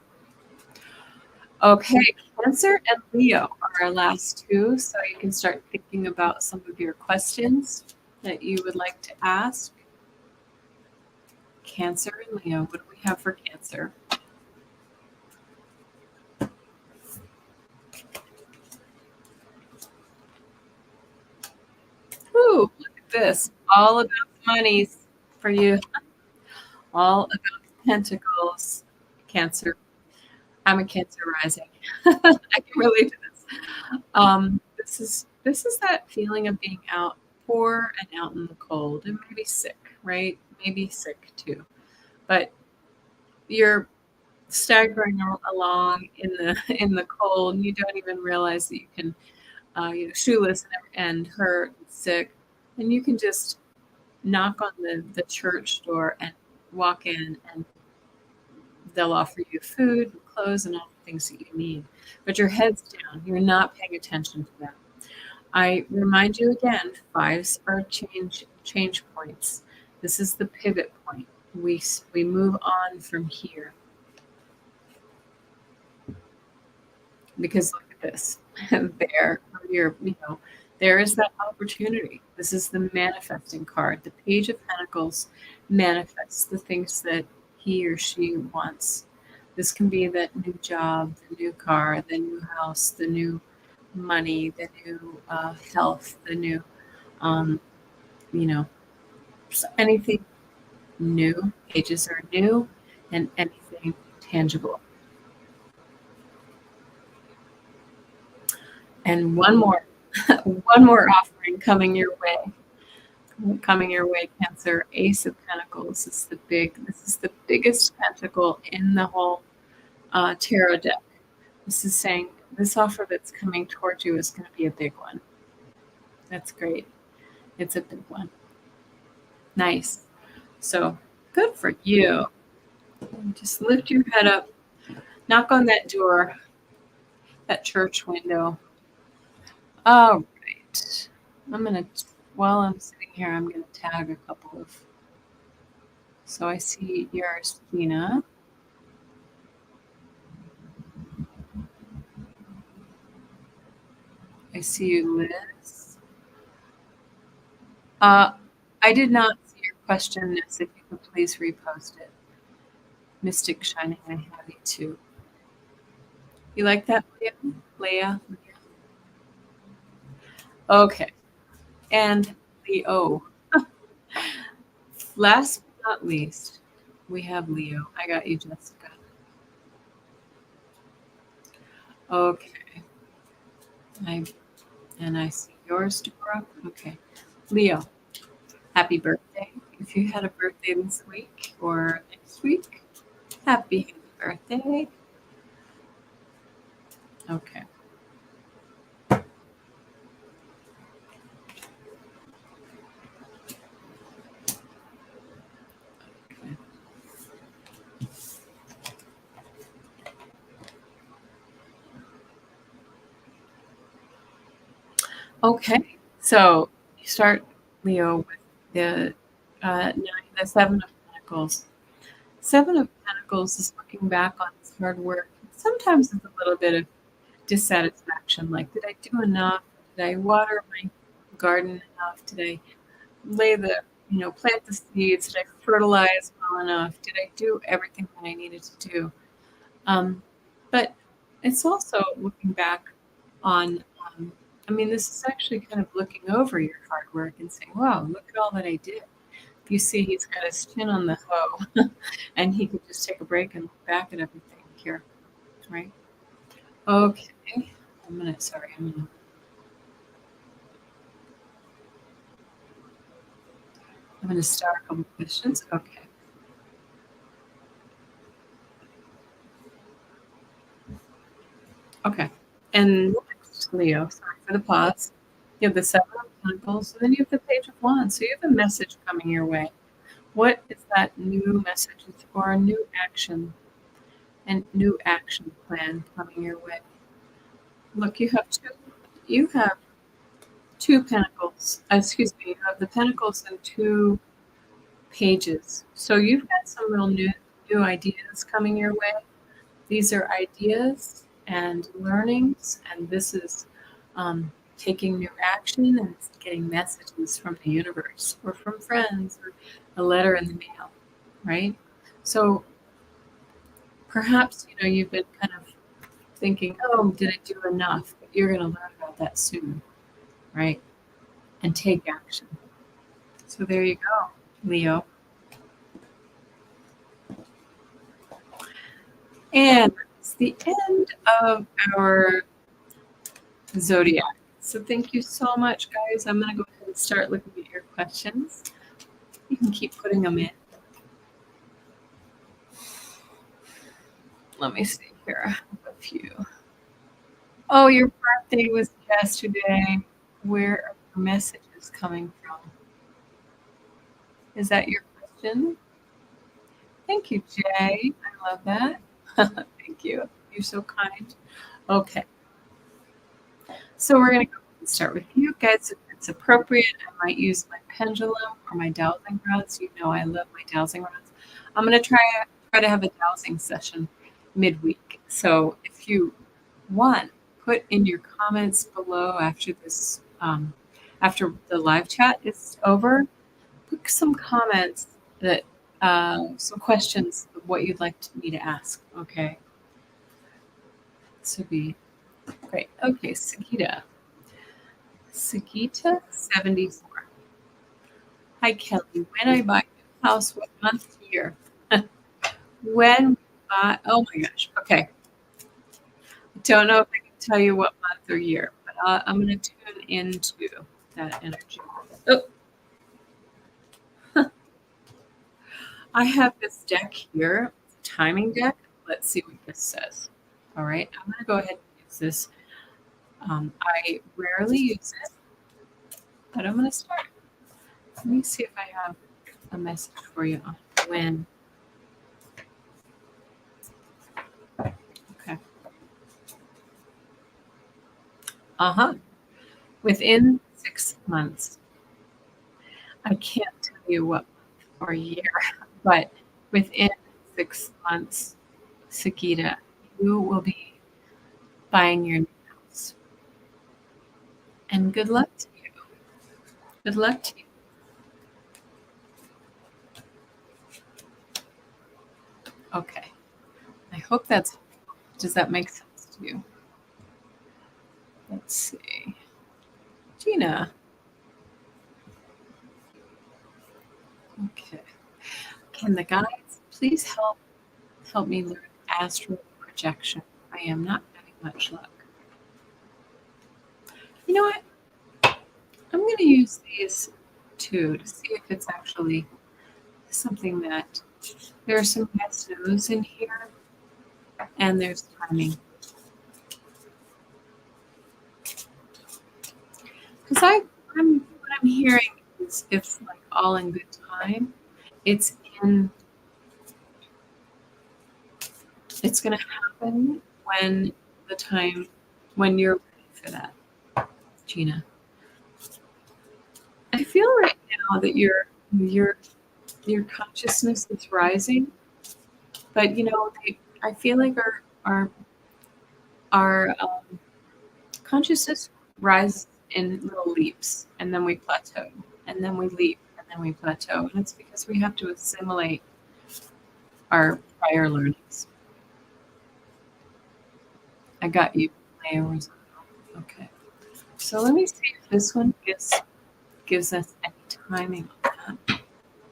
Okay, Cancer and Leo are our last two, so you can start thinking about some of your questions that you would like to ask. Cancer and Leo, what do we have for Cancer? Ooh, look at this. All about the monies for you. All about the pentacles. Cancer. I'm a Cancer rising. I can relate to this. This is that feeling of being out poor and out in the cold and maybe sick, right? Maybe sick too. But you're staggering along in the cold and you don't even realize that you can shoeless and hurt, sick, and you can just knock on the church door and walk in, and they'll offer you food, clothes, and all the things that you need. But your head's down. You're not paying attention to them. I remind you again, fives are change points. This is the pivot point. We move on from here. Because look at this. There is that opportunity. This is the manifesting card. The Page of Pentacles manifests the things that he or she wants. This can be that new job, the new car, the new house, the new money, the new health, the new, anything new. Pages are new, and anything tangible. And one more offering coming your way, Cancer. Ace of Pentacles is this is the biggest pentacle in the whole tarot deck. This is saying this offer that's coming towards you is going to be a big one. That's great. It's a big one. Nice. So good for you. Just lift your head up, knock on that door, that church window. All right. While I'm sitting here, I'm going to tag a couple of. So I see yours, Tina. I see you, Liz. I did not see your question, Liz. If you could please repost it. Mystic Shining, I have you too. You like that, Leah? Okay. And Leo. Last but not least, we have Leo. I got you, Jessica. Okay. I see yours, Dora. Okay. Leo, happy birthday. If you had a birthday this week or next week, happy birthday. Okay. Okay, so you start, Leo, with the Seven of Pentacles. Seven of Pentacles is looking back on this hard work. Sometimes it's a little bit of dissatisfaction, like, did I do enough? Did I water my garden enough? Did I plant the seeds? Did I fertilize well enough? Did I do everything that I needed to do? But it's also looking back on, this is actually kind of looking over your hard work and saying, wow, look at all that I did. You see he's got his chin on the hoe and he could just take a break and look back at everything here, right? Okay. I'm going to start a couple questions. Okay. Okay. And next, Leo, sorry for the pause. You have the Seven of Pentacles, and then you have the Page of Wands. So you have a message coming your way. What is that new message or a new action and new action plan coming your way? Look, you have two pentacles. Excuse me, you have the pentacles and two pages. So you've got some real new ideas coming your way. These are ideas and learnings, and this is taking new action and getting messages from the universe or from friends or a letter in the mail, right? So perhaps, you've been kind of thinking, oh, did I do enough? But you're going to learn about that soon, right? And take action. So there you go, Leo. And it's the end of our zodiac. So thank you so much, guys. I'm going to go ahead and start looking at your questions. You can keep putting them in. Let me see here. I have a few. Oh, your birthday was yesterday. Where are your messages coming from? Is that your question? Thank you, Jay. I love that. Thank you. You're so kind. Okay. So we're going to go and start with you guys. If it's appropriate, I might use my pendulum or my dowsing rods. You know I love my dowsing rods. I'm going to try to have a dowsing session midweek. So if you want, put in your comments below after this, after the live chat is over, put some comments that, some questions of what you'd like me to ask. Okay. This would be great. Okay, Sagita. Sagita 74. Hi, Kelly. When I buy a house, what month, year? When oh my gosh. Okay. Don't know if I can tell you what month or year, but I'm going to tune into that energy. Oh, I have this deck here, timing deck. Let's see what this says. All right. I'm going to go ahead and use this. I rarely use it, but I'm going to start. Let me see if I have a message for you on when. Okay. Within 6 months. I can't tell you what month or year, but within 6 months, Sakita, you will be buying your new house. And good luck to you. Good luck to you. Okay. I hope that's, does that make sense to you? Let's see. Gina. Okay. Can the guides please help me learn astral projection? I am not having much luck. You know what? I'm going to use these two to see if it's actually something that there are some yes no's in here, and there's timing. Because what I'm hearing is it's like all in good time. It's going to happen when you're ready for that, Gina. I feel right now that your consciousness is rising, but I feel like our consciousness rises in little leaps, and then we plateau, and then we leap, and then we plateau, and it's because we have to assimilate our prior learnings. I got you, Arizona. Okay, so let me see if this one gives us any timing on that.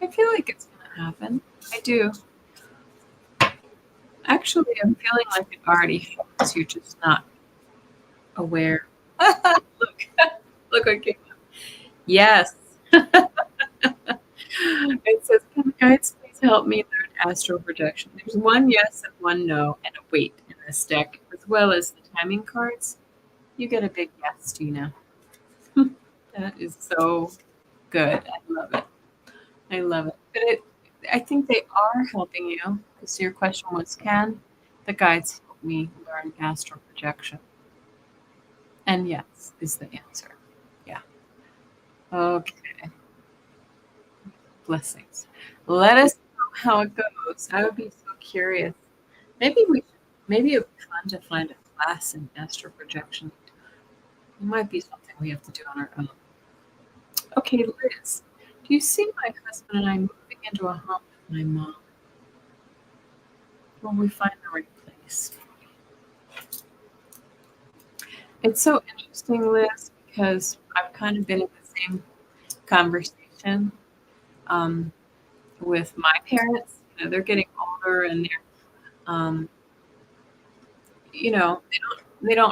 I feel like it's going to happen. I do. Actually, I'm feeling like it already happens. You're just not aware. Look what came up. Yes. It says, can the guides please help me learn astral projection? There's one yes and one no and a wait in this deck, as well as the timing cards. You get a big yes, Gina. That is so good. I love it. I love it. But I think they are helping you, because your question was, can the guides help me learn astral projection? And yes is the answer. Yeah. Okay. Blessings. Let us know how it goes. I would be so curious. Maybe it would be fun to find a class in astral projection. It might be something we have to do on our own. Okay, Liz, do you see my husband and I moving into a home with my mom? Will we find the right place? It's so interesting, Liz, because I've kind of been in the same conversation with my parents. They're getting older, and they don't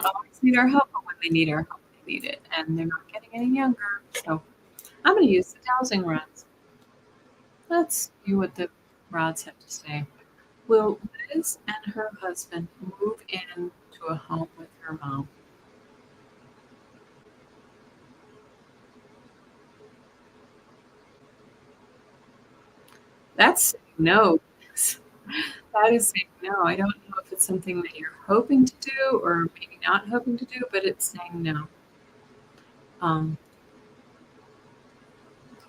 always need our help, but when they need our help, they need it, and they're not getting any younger. So I'm going to use the dowsing rods. Let's see what the rods have to say. Will Liz and her husband move in to a home with her mom? That's saying no. That is saying no. I don't know if it's something that you're hoping to do or maybe not hoping to do, but it's saying no.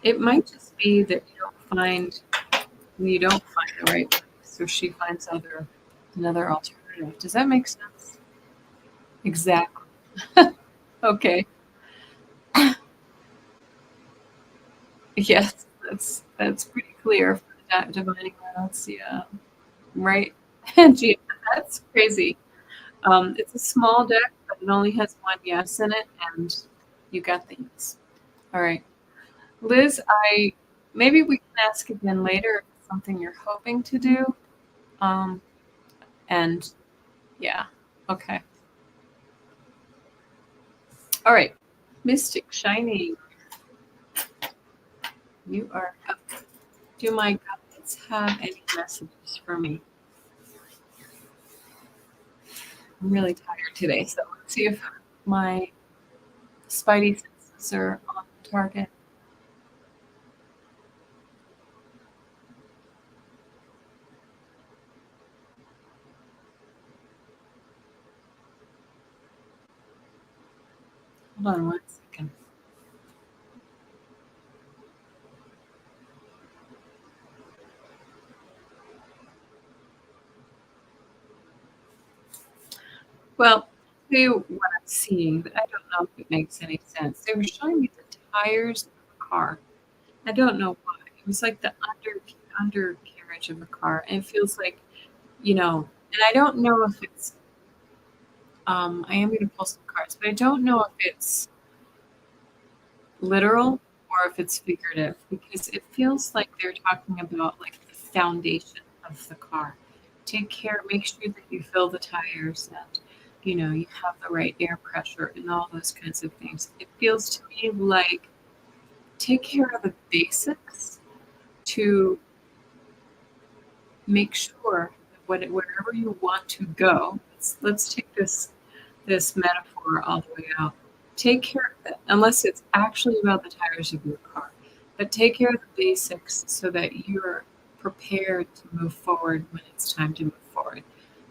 It might just be that you don't find the right place, or she finds another alternative. Does that make sense? Exactly. Okay. Yes, that's pretty clear for that divining rods. Yeah. Right. Gee, that's crazy. It's a small deck, but it only has one yes in it, and you got the yes. All right. Liz, maybe we can ask again later if it's something you're hoping to do. And yeah, okay. All right. Mystic Shining, you are up. Do my guides have any messages for me? I'm really tired today, so let's see if my spidey senses are on target. Hold on 1 second. Well, I'll tell you what I'm seeing, but I don't know if it makes any sense. They were showing me the tires of a car. I don't know why. It was like the undercarriage of a car, and it feels like, and I don't know if it's. I am going to pull some cards, but I don't know if it's literal or if it's figurative because it feels like they're talking about like the foundation of the car. Take care, make sure that you fill the tires and you have the right air pressure and all those kinds of things. It feels to me like take care of the basics to make sure that wherever you want to go, let's take this metaphor all the way out. Take care of it, unless it's actually about the tires of your car. But take care of the basics so that you're prepared to move forward when it's time to move forward.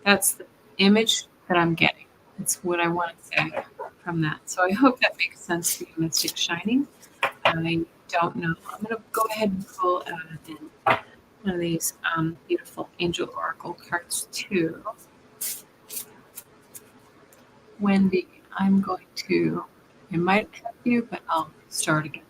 That's the image that I'm getting. That's what I want to say from that. So I hope that makes sense to you, Mystic Shining. I don't know. I'm going to go ahead and pull one of these beautiful Angel Oracle cards too. Wendy, I'm going to, I might have you, but I'll start again.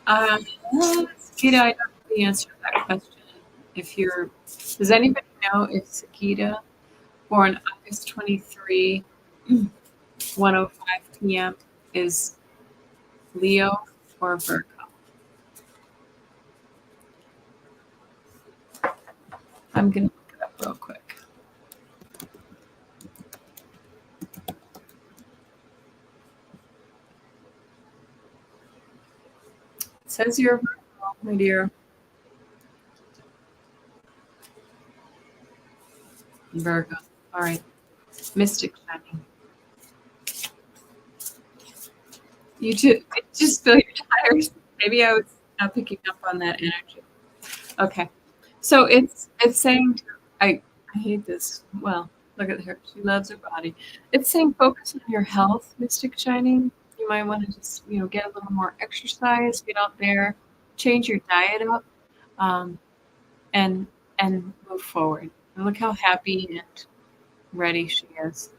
Sakita, I don't know the answer to that question. Does anybody know if Sakita, born August 23, 1:05 p.m., is Leo or Virgo? I'm going to look it up real quick. It says you're Virgo, my dear. Virgo. All right. Mystic Shining. You just feel your tires. Maybe I was not picking up on that energy. Okay. So it's saying I hate this. Well, look at her. She loves her body. It's saying focus on your health, Mystic Shining. You might want to just, get a little more exercise, get out there, change your diet up, um, and move forward. And look how happy and ready she is.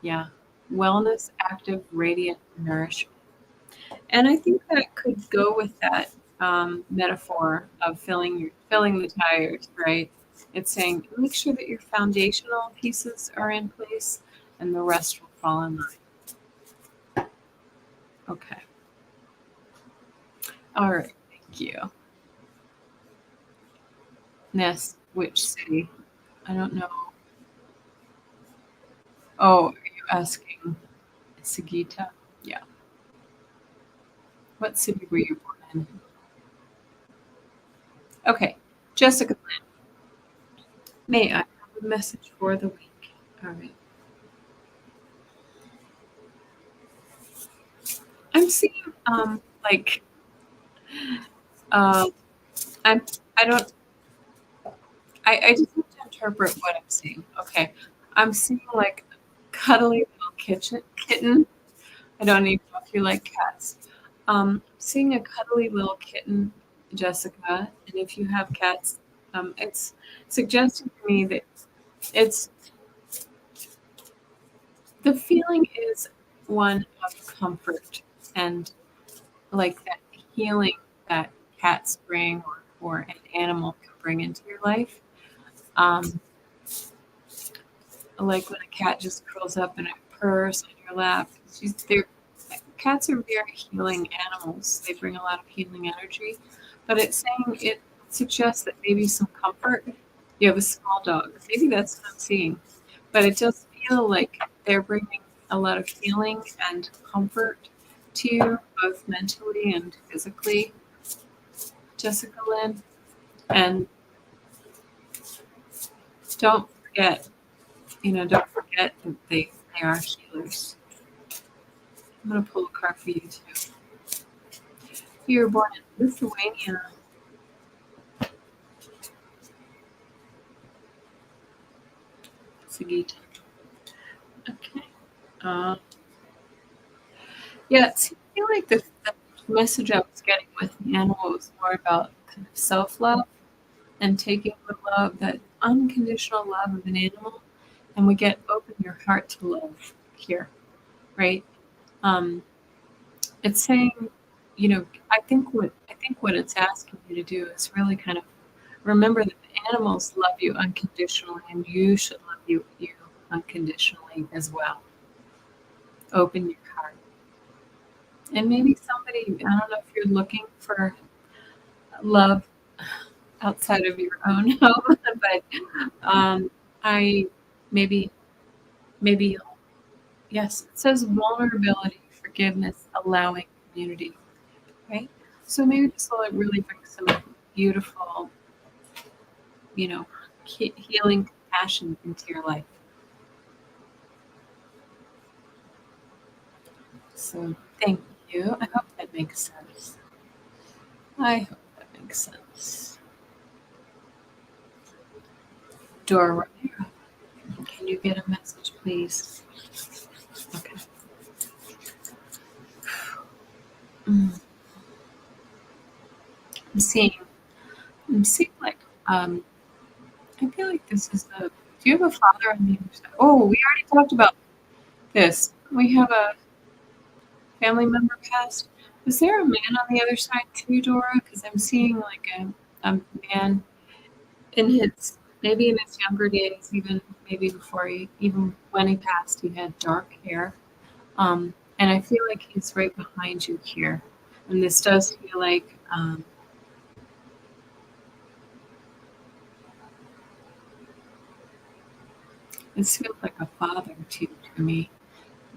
Yeah. Wellness, active, radiant, nourishment. And I think that could go with that metaphor of filling the tires, right? It's saying make sure that your foundational pieces are in place, and the rest will fall in line. Okay. All right. Thank you. Nest, which city? I don't know. Oh, are you asking Sagita? Yeah. What city were you born in? Okay. Jessica, may I have a message for the week? All right. I'm seeing like uh I'm I don't I just have to interpret what I'm seeing. Okay. I'm seeing like cuddly little kitten. I don't even know if you like cats. Seeing a cuddly little kitten, Jessica, and if you have cats, it's suggesting to me that it's the feeling is one of comfort and like that healing that cats bring or an animal can bring into your life. Um, like when a cat just curls up and it purrs on your lap. Cats are very healing animals. They bring a lot of healing energy, but it's saying it suggests that maybe some comfort. You have a small dog. Maybe that's what I'm seeing, but it does feel like they're bringing a lot of healing and comfort to you, both mentally and physically, Jessica Lynn. And don't forget, don't forget that they are healers. I'm gonna pull a card for you too. You were born in Lithuania. Sagita. Okay. Uh, yeah, see, I feel like the message I was getting with the animal was more about kind of self love and taking the love, that unconditional love of an animal, and we get open your heart to love here, right? Um, it's saying, I think what it's asking you to do is really kind of remember that the animals love you unconditionally, and you should love you unconditionally as well. Open your heart. And maybe somebody, I don't know if you're looking for love outside of your own home, but I maybe, maybe, yes, it says vulnerability, forgiveness, allowing community, right? So maybe this will really bring some beautiful, you know, healing compassion into your life. So thank you. I hope that makes sense. I hope that makes sense. Dora Romero, can you get a message, please? Okay. Mm. I'm seeing, I'm seeing like, I feel like this is the. Do you have a father on the other side? Oh, we already talked about this. We have a family member passed. Was there a man on the other side too, Dora? Because I'm seeing like a man in his maybe in his younger days, even maybe before even when he passed, he had dark hair. And I feel like he's right behind you here. And this does feel like this feels like a father to me.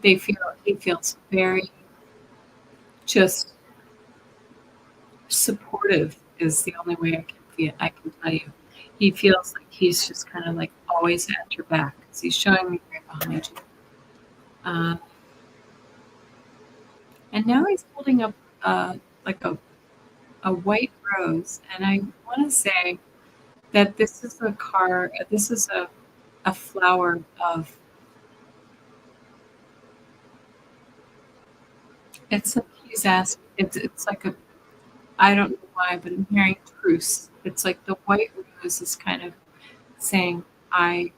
He feels very just supportive is the only way I can tell you. He feels like he's just kind of like always at your back because he's showing me right behind you. Uh, and now he's holding up like a white rose, and I want to say that this is a car. This is a flower of. It's like he's asked. It's like a. I don't know why, but I'm hearing truce. It's like the white rose is kind of saying, I.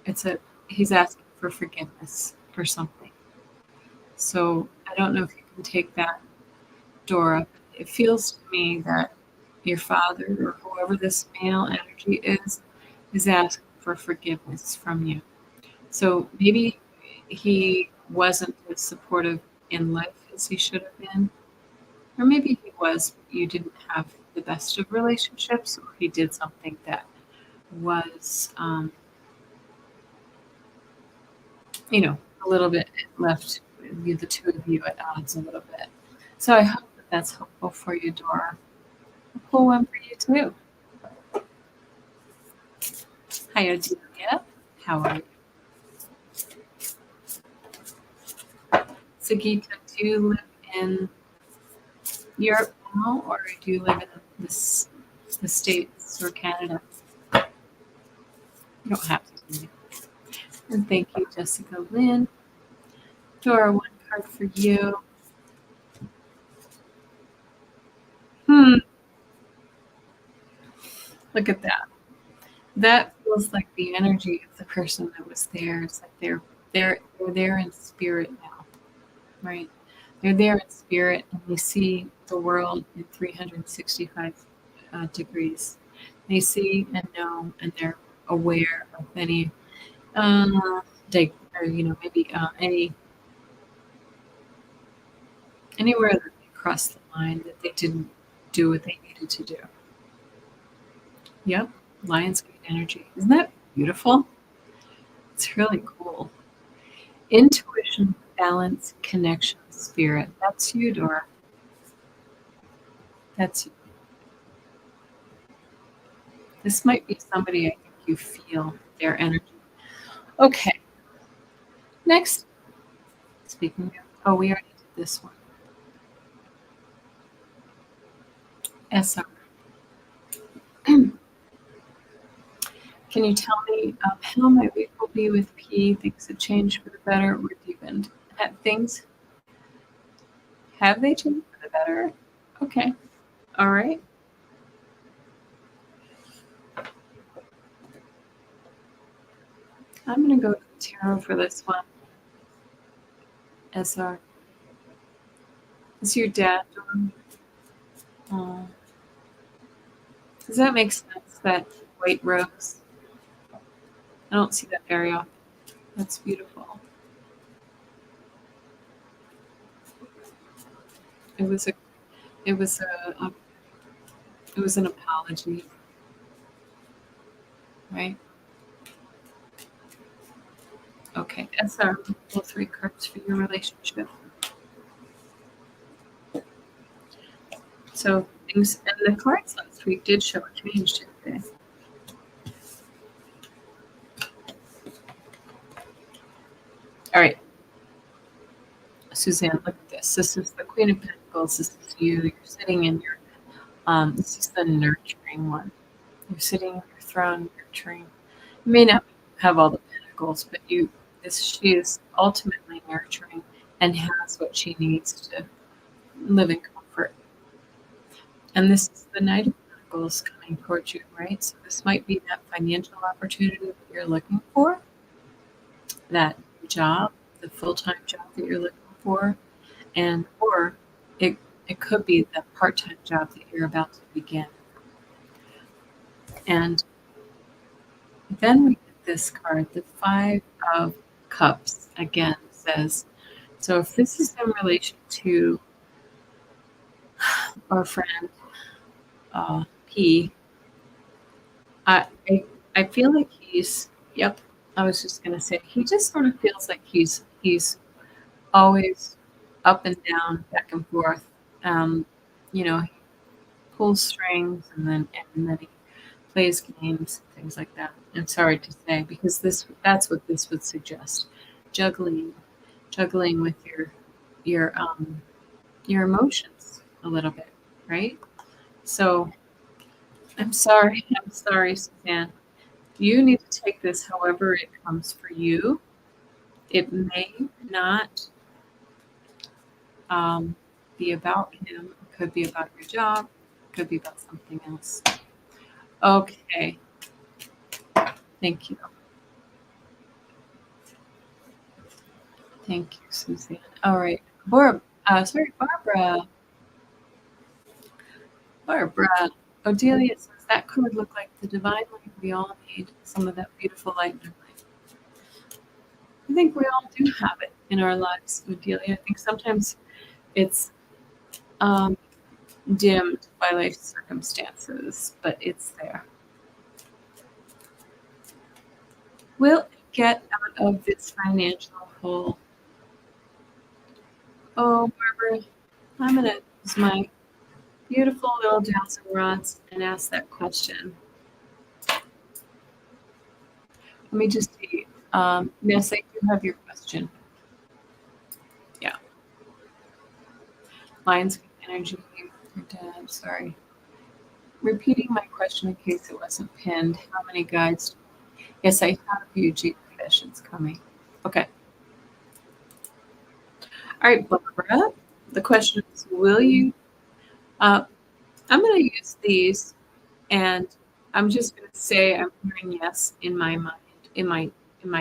It's a. He's asking for forgiveness for something. So I don't know if you can take that, Dora. It feels to me that your father or whoever this male energy is asking for forgiveness from you. So maybe he wasn't as supportive in life as he should have been, or maybe he was, but you didn't have the best of relationships, or he did something that was, a little bit left the two of you at odds a little bit. So I hope that that's helpful for you, Dora. A cool one for you too. Hi, Adelia. How are you? Sagita, do you live in Europe now, or do you live in the States or Canada? You don't have to. And thank you, Jessica Lynn. Dora, one card for you. Look at that. That feels like the energy of the person that was there. It's like they're there in spirit now, right? They're there in spirit, and they see the world in 365 degrees. They see and know, and they're aware of any, uh, or maybe anywhere that they crossed the line that they didn't do what they needed to do. Yep, Lionsgate energy. Isn't that beautiful? It's really cool. Intuition, balance, connection, spirit. That's you, Dora. That's you. This might be somebody I think you feel their energy. Okay. Next. Speaking of, we already did this one. SR. Can you tell me how my week will be with P? Things have changed for the better or deepened? Have they changed for the better? Okay. All right. I'm going to go to tarot for this one. SR. Is your dad doing? Oh. Does that make sense, that white rose? I don't see that very often. That's beautiful. It was an apology, right? Okay, that's our 3 cards for your relationship. So things, and the cards last week did show a change, didn't they? All right, Suzanne, look at this. This is the Queen of Pentacles. This is you. You're sitting in your, this is the nurturing one. You're sitting in your throne, nurturing. You may not have all the pentacles, but she is ultimately nurturing and has what she needs to live in comfort. And this is the Knight of Pentacles coming towards you, right? So this might be that financial opportunity that you're looking for, that job, the full-time job that you're looking for, or it could be the part-time job that you're about to begin. And then we get this card, the 5 of Cups, again says, so if this is in relation to our friend P, I feel like I was just gonna say, he just sort of feels like he's always up and down, back and forth. He pulls strings and then he plays games, things like that. I'm sorry to say, because that's what this would suggest. Juggling with your emotions a little bit, right? So I'm sorry, Suzanne. You need to take this however it comes for you. It may not be about him. It could be about your job. It could be about something else. Okay. Thank you. Thank you, Suzanne. All right. Barbara. Barbara. Odelia says that could look like the divine light we all need. Some of that beautiful light in our life. I think we all do have it in our lives, Odelia. I think sometimes it's dimmed by life circumstances, but it's there. We'll get out of this financial hole. Oh, Barbara, I'm going to use my beautiful little dowsing rods and ask that question. Let me just see. Ness, I do have your question. Yeah. Lions energy. Your dad. Sorry. Repeating my question in case it wasn't pinned. How many guides? Yes, I have a few G sessions coming. Okay. All right, Barbara. The question is, will you? I'm going to use these, and I'm just going to say I'm hearing yes in my mind, in my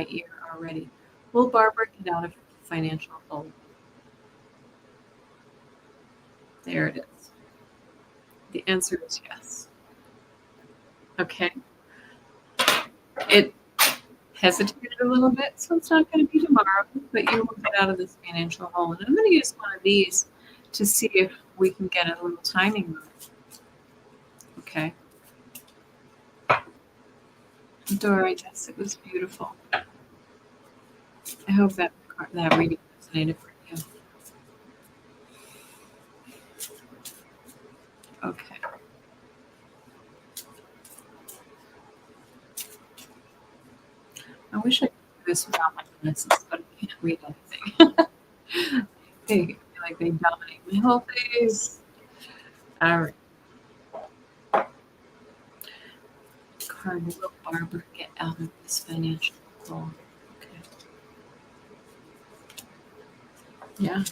ear already. Will Barbara get out of financial hole? There it is. The answer is yes. Okay. It hesitated a little bit, so it's not going to be tomorrow, but you will get out of this financial hole. And I'm going to use one of these to see if we can get a little timing on it. Okay. Dory, yes, it was beautiful. I hope that reading resonated for you. Okay. I wish I could do this without my glasses, but I can't read anything. I feel like they dominate my whole face. All right. Card, will Barbara get out of this financial hole? Okay. Yeah.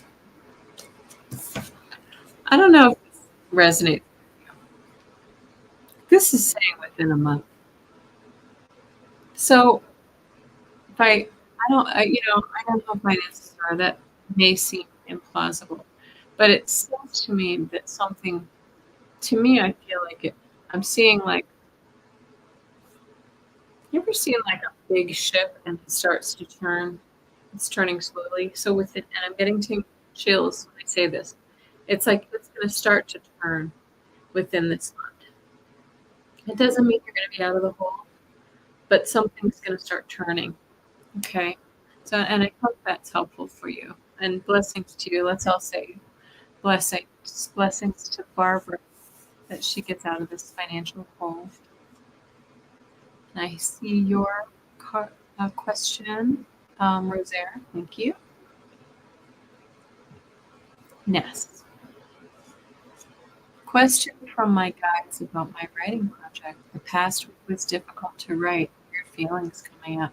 I don't know if this resonates. This is saying within a month. So if I don't, I don't know if my answers are, that may seem implausible, but it seems to me that something, to me, I feel like it, I'm seeing like, you ever seen like a big ship and it starts to turn? It's turning slowly. So with it, and I'm getting chills when I say this. It's like it's going to start to turn within this month. It doesn't mean you're going to be out of the hole, but something's going to start turning. Okay. So, and I hope that's helpful for you. And blessings to you. Let's all say blessings to Barbara that she gets out of this financial hole. And I see your question, Rosaire. Thank you. Ness. Question from my guides about my writing project. The past week was difficult to write. Weird feelings coming up.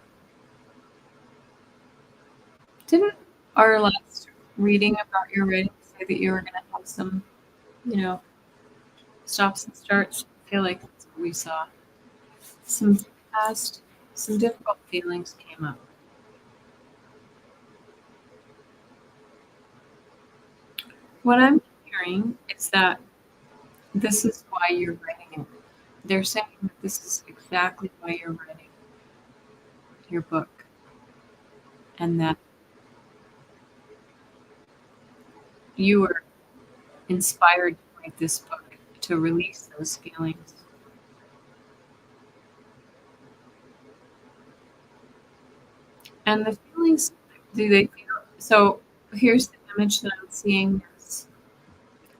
Didn't our last reading about your writing say that you were going to have some, stops and starts? I feel like that's what we saw. Some difficult feelings came up. What I'm hearing is that this is why you're writing it. They're saying that this is exactly why you're writing your book, and that you were inspired to write this book to release those feelings. And the feelings, do they feel? So here's the image that I'm seeing.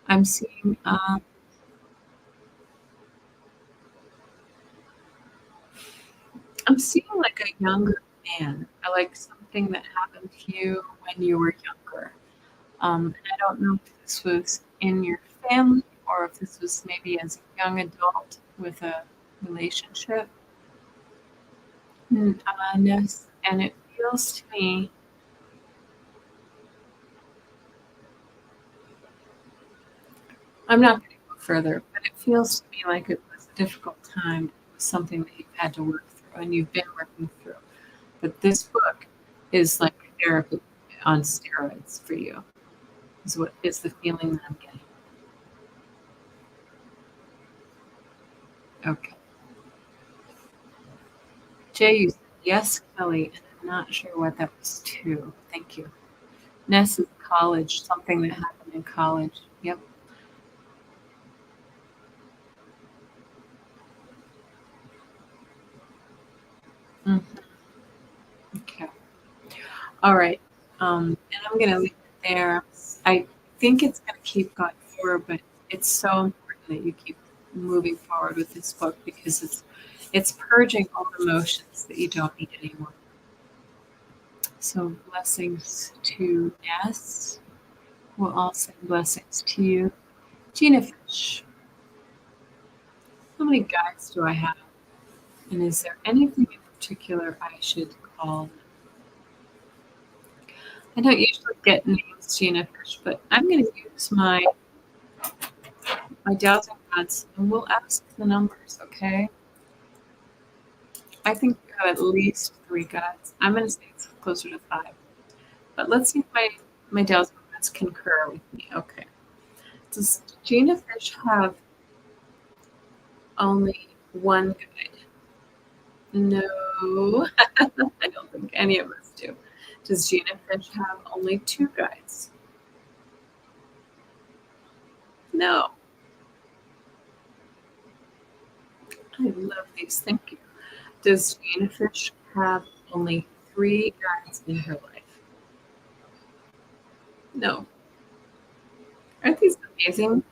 I'm seeing like a younger man. I like something that happened to you when you were younger. And I don't know if this was in your family or if this was maybe as a young adult with a relationship. Yes, and it feels to me, I'm not going to go further, but it feels to me like it was a difficult time. It was something that you've had to work through and you've been working through. But this book is like therapy on steroids for you, is what is the feeling that I'm getting. Okay. Jay, you said yes, Kelly, and I'm not sure what that was too. Thank you. Ness is college, something that happened in college. Yep. Mhm. Okay. All right. And I'm going to leave it there. I think it's going to keep going forward, but it's so important that you keep moving forward with this book because It's purging all emotions that you don't need anymore. So blessings to Ness. We'll all send blessings to you. Gina Fish. How many guides do I have? And is there anything in particular I should call? I don't usually get names, Gina Fish, but I'm going to use my dowsing rods and we'll ask the numbers, okay? I think you have at least 3 guides. I'm going to say it's closer to 5. But let's see if my dowsing rods concur with me. Okay. Does Gina Fish have only 1 guide? No, I don't think any of us do. Does Gina Fish have only 2 guides? No. I love these. Thank you. Does Gina Fish have only 3 guides in her life? No. Aren't these amazing?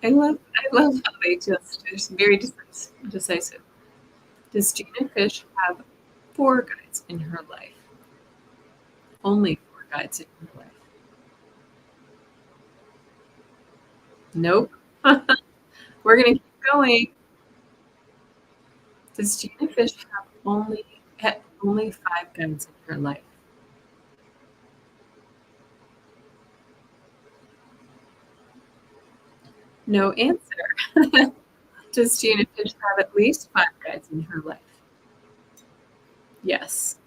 I love how they're just very decisive. Does Gina Fish have 4 guides in her life? Only 4 guides in her life. Nope. We're gonna keep going. Does Gina Fish have only 5 guides in her life? No answer. Does Gina Fish have at least 5 guides in her life? Yes.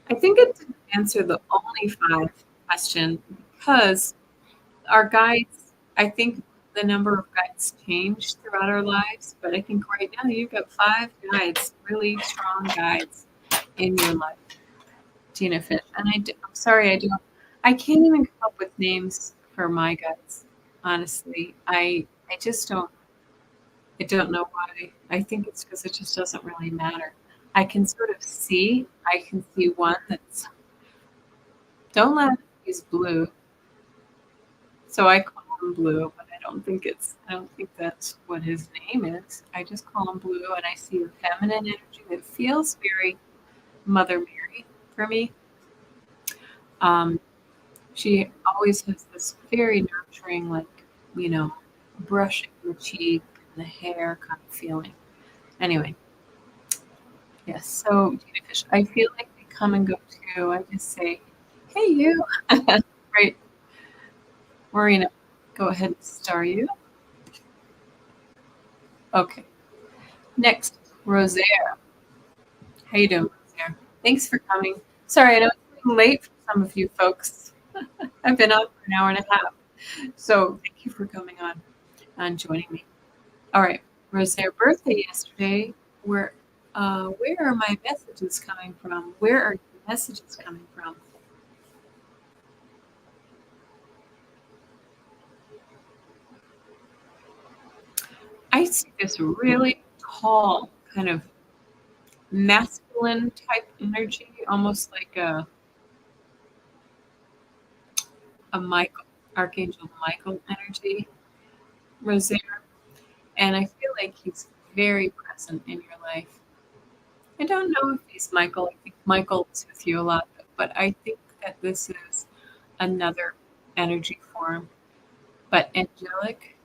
I think it didn't answer the only 5 question because our guides, I think the number of guides changed throughout our lives, but I think right now you've got 5 guides, really strong guides in your life, Gina Fish. And I'm sorry, I can't even come up with names for my guides. Honestly, I just don't. I don't know why. I think it's because it just doesn't really matter. I can sort of see. I can see one that's. Don't laugh. He's blue. So I call him Blue, but I don't think that's what his name is. I just call him Blue, and I see a feminine energy that feels very Mother Mary for me. She always has this very nurturing, like, brushing the cheek and the hair kind of feeling. Anyway, yes. So Gina Fish, I feel like they come and go too. I just say, "Hey, you!" Great, Marina. Go ahead and star you. Okay. Next, Rosaire. How you doing, Rosaire? Thanks for coming. Sorry, I know it's getting late for some of you folks. I've been on for an hour and a half. So thank you for coming on and joining me. All right, Rosaire, birthday yesterday. Where are my messages coming from? Where are your messages coming from? I see this really tall, kind of masculine type energy, almost like a Michael, Archangel Michael energy, Rosaire. And I feel like he's very present in your life. I don't know if he's Michael. I think Michael is with you a lot, but I think that this is another energy form, but angelic.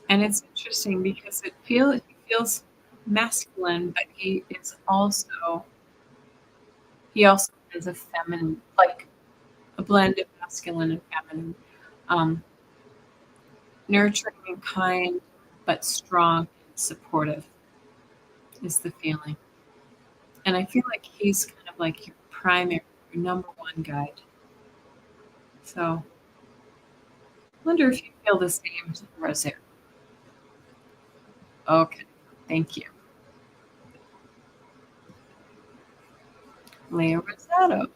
And it's interesting because he feels masculine, but he also is a feminine, like a blend of masculine and feminine, um, nurturing and kind, but strong and supportive is the feeling. And I feel like he's kind of like your primary, your number 1 guide. So I wonder if you feel the same, Rosaire. Okay, thank you. Leah Rosato.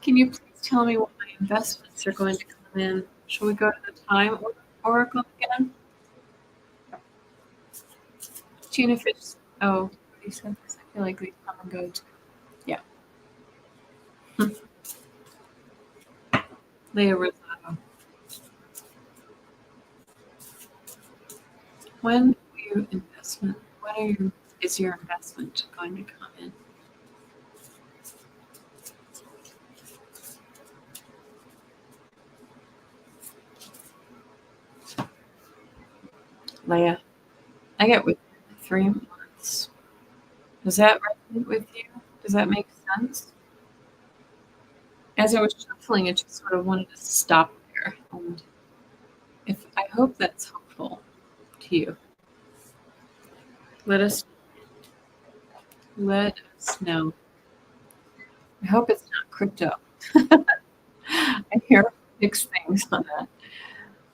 Can you please tell me what my investments are going to come in? Shall we go to the time oracle again? Gina Fish. Oh, you said this. I feel like they come and go too. Yeah. Leah Rosato. When is your investment going to come in? Leah, I get with 3 months. Does that resonate with you? Does that make sense? As I was shuffling, I just sort of wanted to stop there. And I hope that's helpful to you. Let us know. I hope it's not crypto. I hear mixed things on that.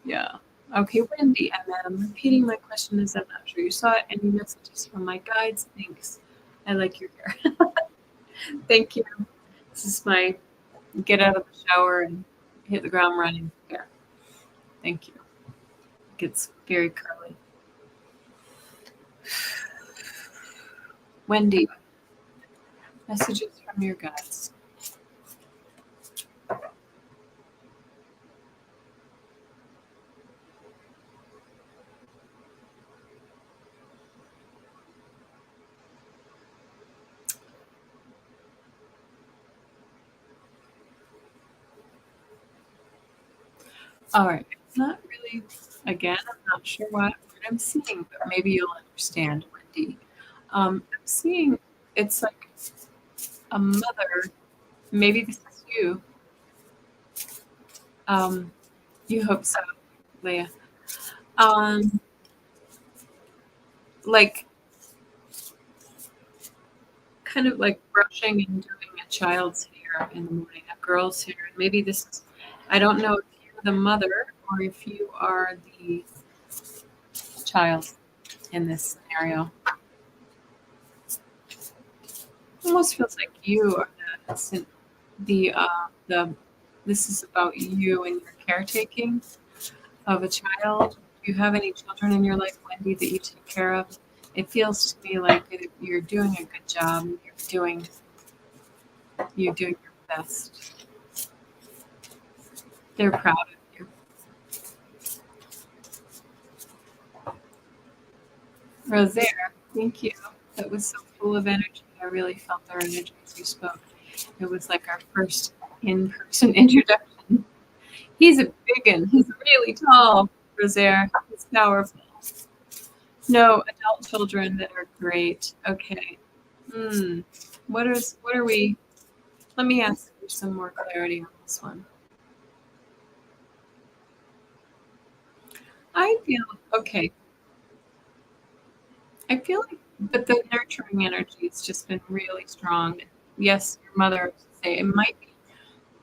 Yeah. Okay, Wendy, I'm repeating my question as I'm not sure you saw it. Any messages from my guides? Thanks. I like your hair. Thank you. This is my get out of the shower and hit the ground running hair. Thank you. It gets very curly. Wendy, messages from your guides. All right. Not really, again, I'm not sure what I'm seeing, but maybe you'll understand, Wendy. I'm seeing it's like a mother, maybe this is you. You hope so, Leah. Like kind of like brushing and doing a child's hair in the morning, a girl's hair. And maybe this is, I don't know if you're the mother or if you are the child in this scenario. Almost feels like you are the this is about you and your caretaking of a child. Do you have any children in your life, Wendy, that you take care of? It feels to me like you're doing a good job. You're doing your best. They're proud of you. Rosaire, thank you. That was so full of energy. I really felt our energy as you spoke. It was like our first in-person introduction. He's a big one. He's really tall, Rosaire. He's powerful. No, adult children that are great. Okay. What are we? Let me ask for some more clarity on this one. I feel okay. I feel like, but the nurturing energy has just been really strong. Yes, your mother, say it might be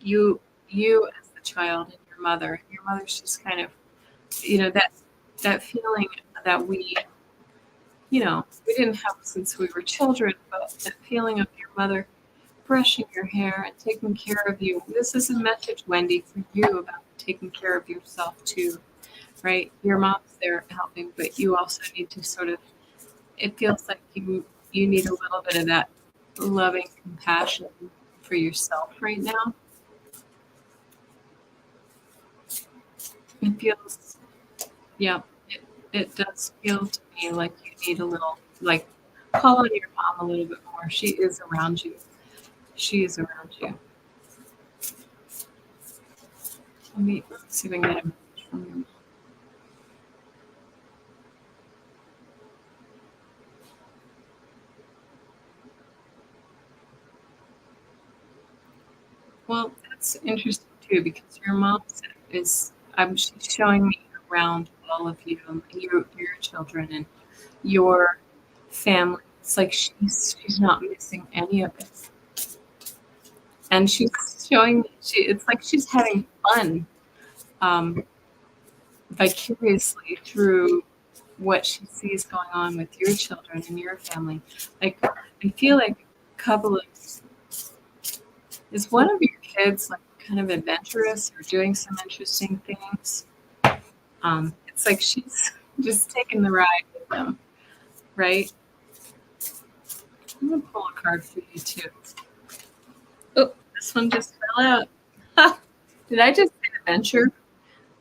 you as the child and your mother. Your mother's just kind of, that feeling that we didn't have since we were children, but that feeling of your mother brushing your hair and taking care of you. This is a message, Wendy, for you about taking care of yourself too, right? Your mom's there helping, but you also need to sort of, it feels like you need a little bit of that loving compassion for yourself right now. It feels, yeah, it does feel to me like you need a little, like, call on your mom a little bit more. She is around you. She is around you. Let me see if I can get a message from your mom. Well, that's interesting too, because your mom she's showing me around all of you, your children and your family. It's like she's not missing any of it, and she's showing me it's like she's having fun, vicariously through what she sees going on with your children and your family. Like I feel like a couple of is one of your kids like kind of adventurous or doing some interesting things? It's like she's just taking the ride with them, right? I'm gonna pull a card for you too. Oh, this one just fell out. Ha! Did I just say adventure?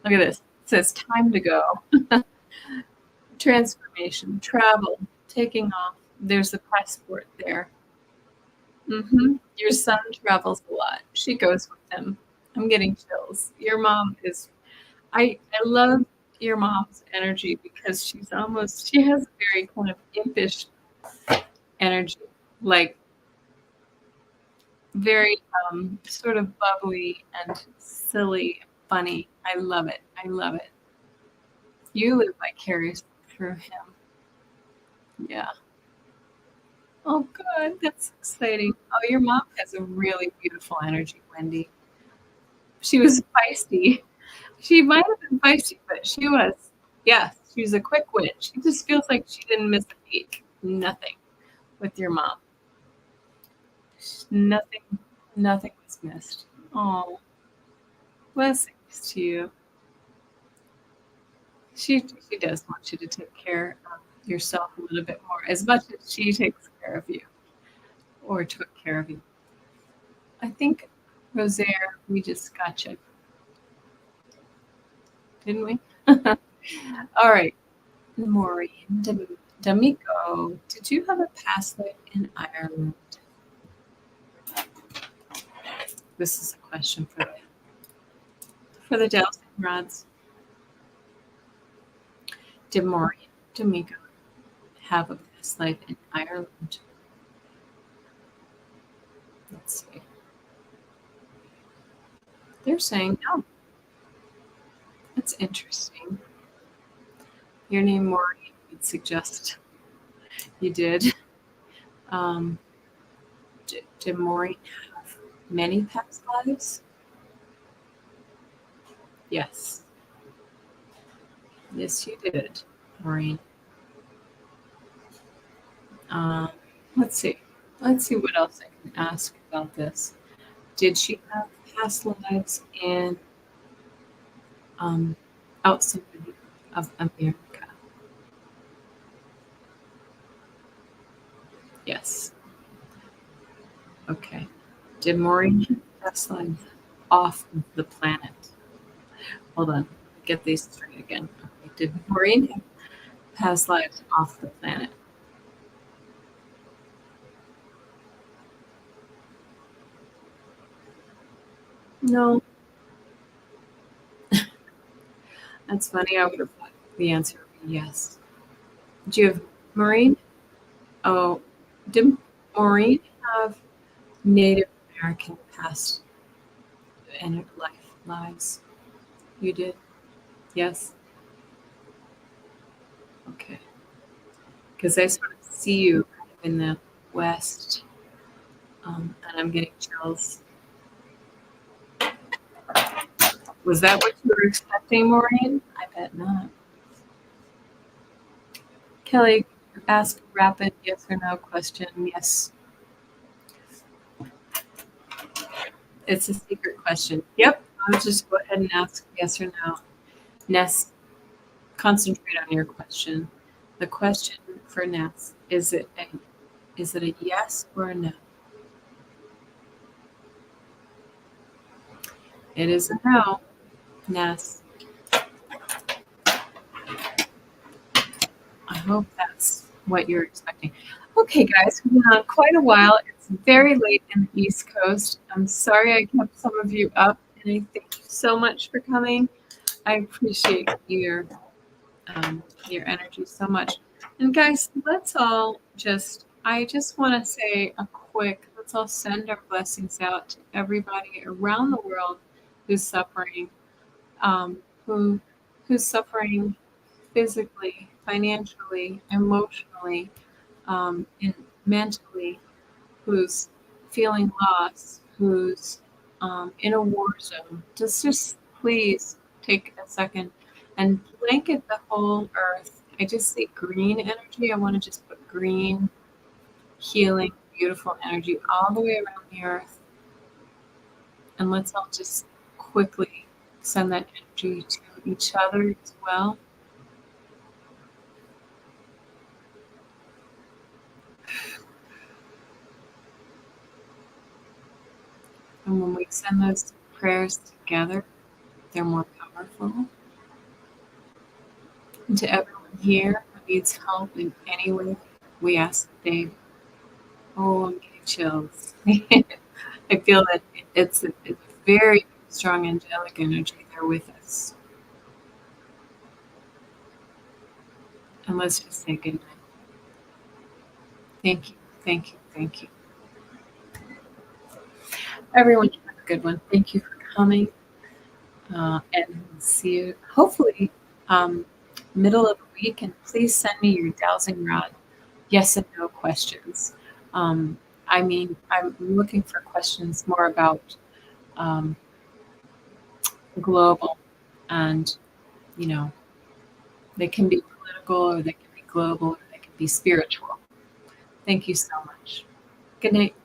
Look at this. It says time to go. transformation, travel, taking off. There's a passport there. Your son travels a lot. She goes with him. I'm getting chills. Your mom is, I love your mom's energy because she has a very kind of impish energy, like very sort of bubbly and silly, funny. I love it. I love it. You live vicariously through him. Yeah. Oh, good. That's exciting. Oh, your mom has a really beautiful energy, Wendy. She was feisty. She might have been feisty, but she was. Yes, she was a quick wit. She just feels like she didn't miss a beat. Nothing with your mom. Nothing, nothing was missed. Oh, blessings to you. She does want you to take care of yourself a little bit more, as much as she takes care of you or took care of you. I think, Rosaire, we just got you, didn't we? All right, Maureen D'Amico, did you have a past life in Ireland? This is a question for the dowsing rods. Did Maureen D'Amico have a past life in Ireland? Let's see. They're saying no. That's interesting. Your name, Maureen, would suggest you did. Did Maureen have many past lives? Yes. Yes, you did, Maureen. Let's see. Let's see what else I can ask about this. Did she have past lives in outside of America? Yes. Okay. Did Maureen have past lives off of the planet? Hold on. Get these straight again. Okay. Did Maureen have past lives off the planet? No. That's funny. I would have thought the answer would be yes. Do you have Maureen? Oh, did Maureen have Native American past and lives? You did? Yes? Okay. Because I sort of see you kind of in the West, and I'm getting chills. Was that what you were expecting, Maureen? I bet not. Kelly, ask a rapid yes or no question. Yes. It's a secret question. Yep. I'll just go ahead and ask yes or no. Ness, concentrate on your question. The question for Ness, is it a yes or a no? It is a no, Ness. I hope that's what you're expecting. Okay, guys, we've been on quite a while. It's very late in the East Coast. I'm sorry I kept some of you up, and I thank you so much for coming. I appreciate your energy so much. And guys, I just want to say let's all send our blessings out to everybody around the world who's suffering, um, who's suffering physically, financially, emotionally, and mentally, who's feeling lost, who's in a war zone. Just please take a second and blanket the whole earth. I just see green energy. I want to just put green, healing, beautiful energy all the way around the earth. And let's all just quickly send that energy to each other as well. And when we send those prayers together, they're more powerful. And to everyone here, needs help in any way, we ask that they, oh, I'm getting chills. I feel that it's very strong angelic energy there with us. And let's just say good night. Thank you. Thank you. Thank you. Everyone, have a good one. Thank you for coming. And see you hopefully um, middle of the week. And please send me your dowsing rod yes and no questions. I mean, I'm looking for questions more about um, global, and you know, they can be political or they can be global or they can be spiritual. Thank you so much. Good night.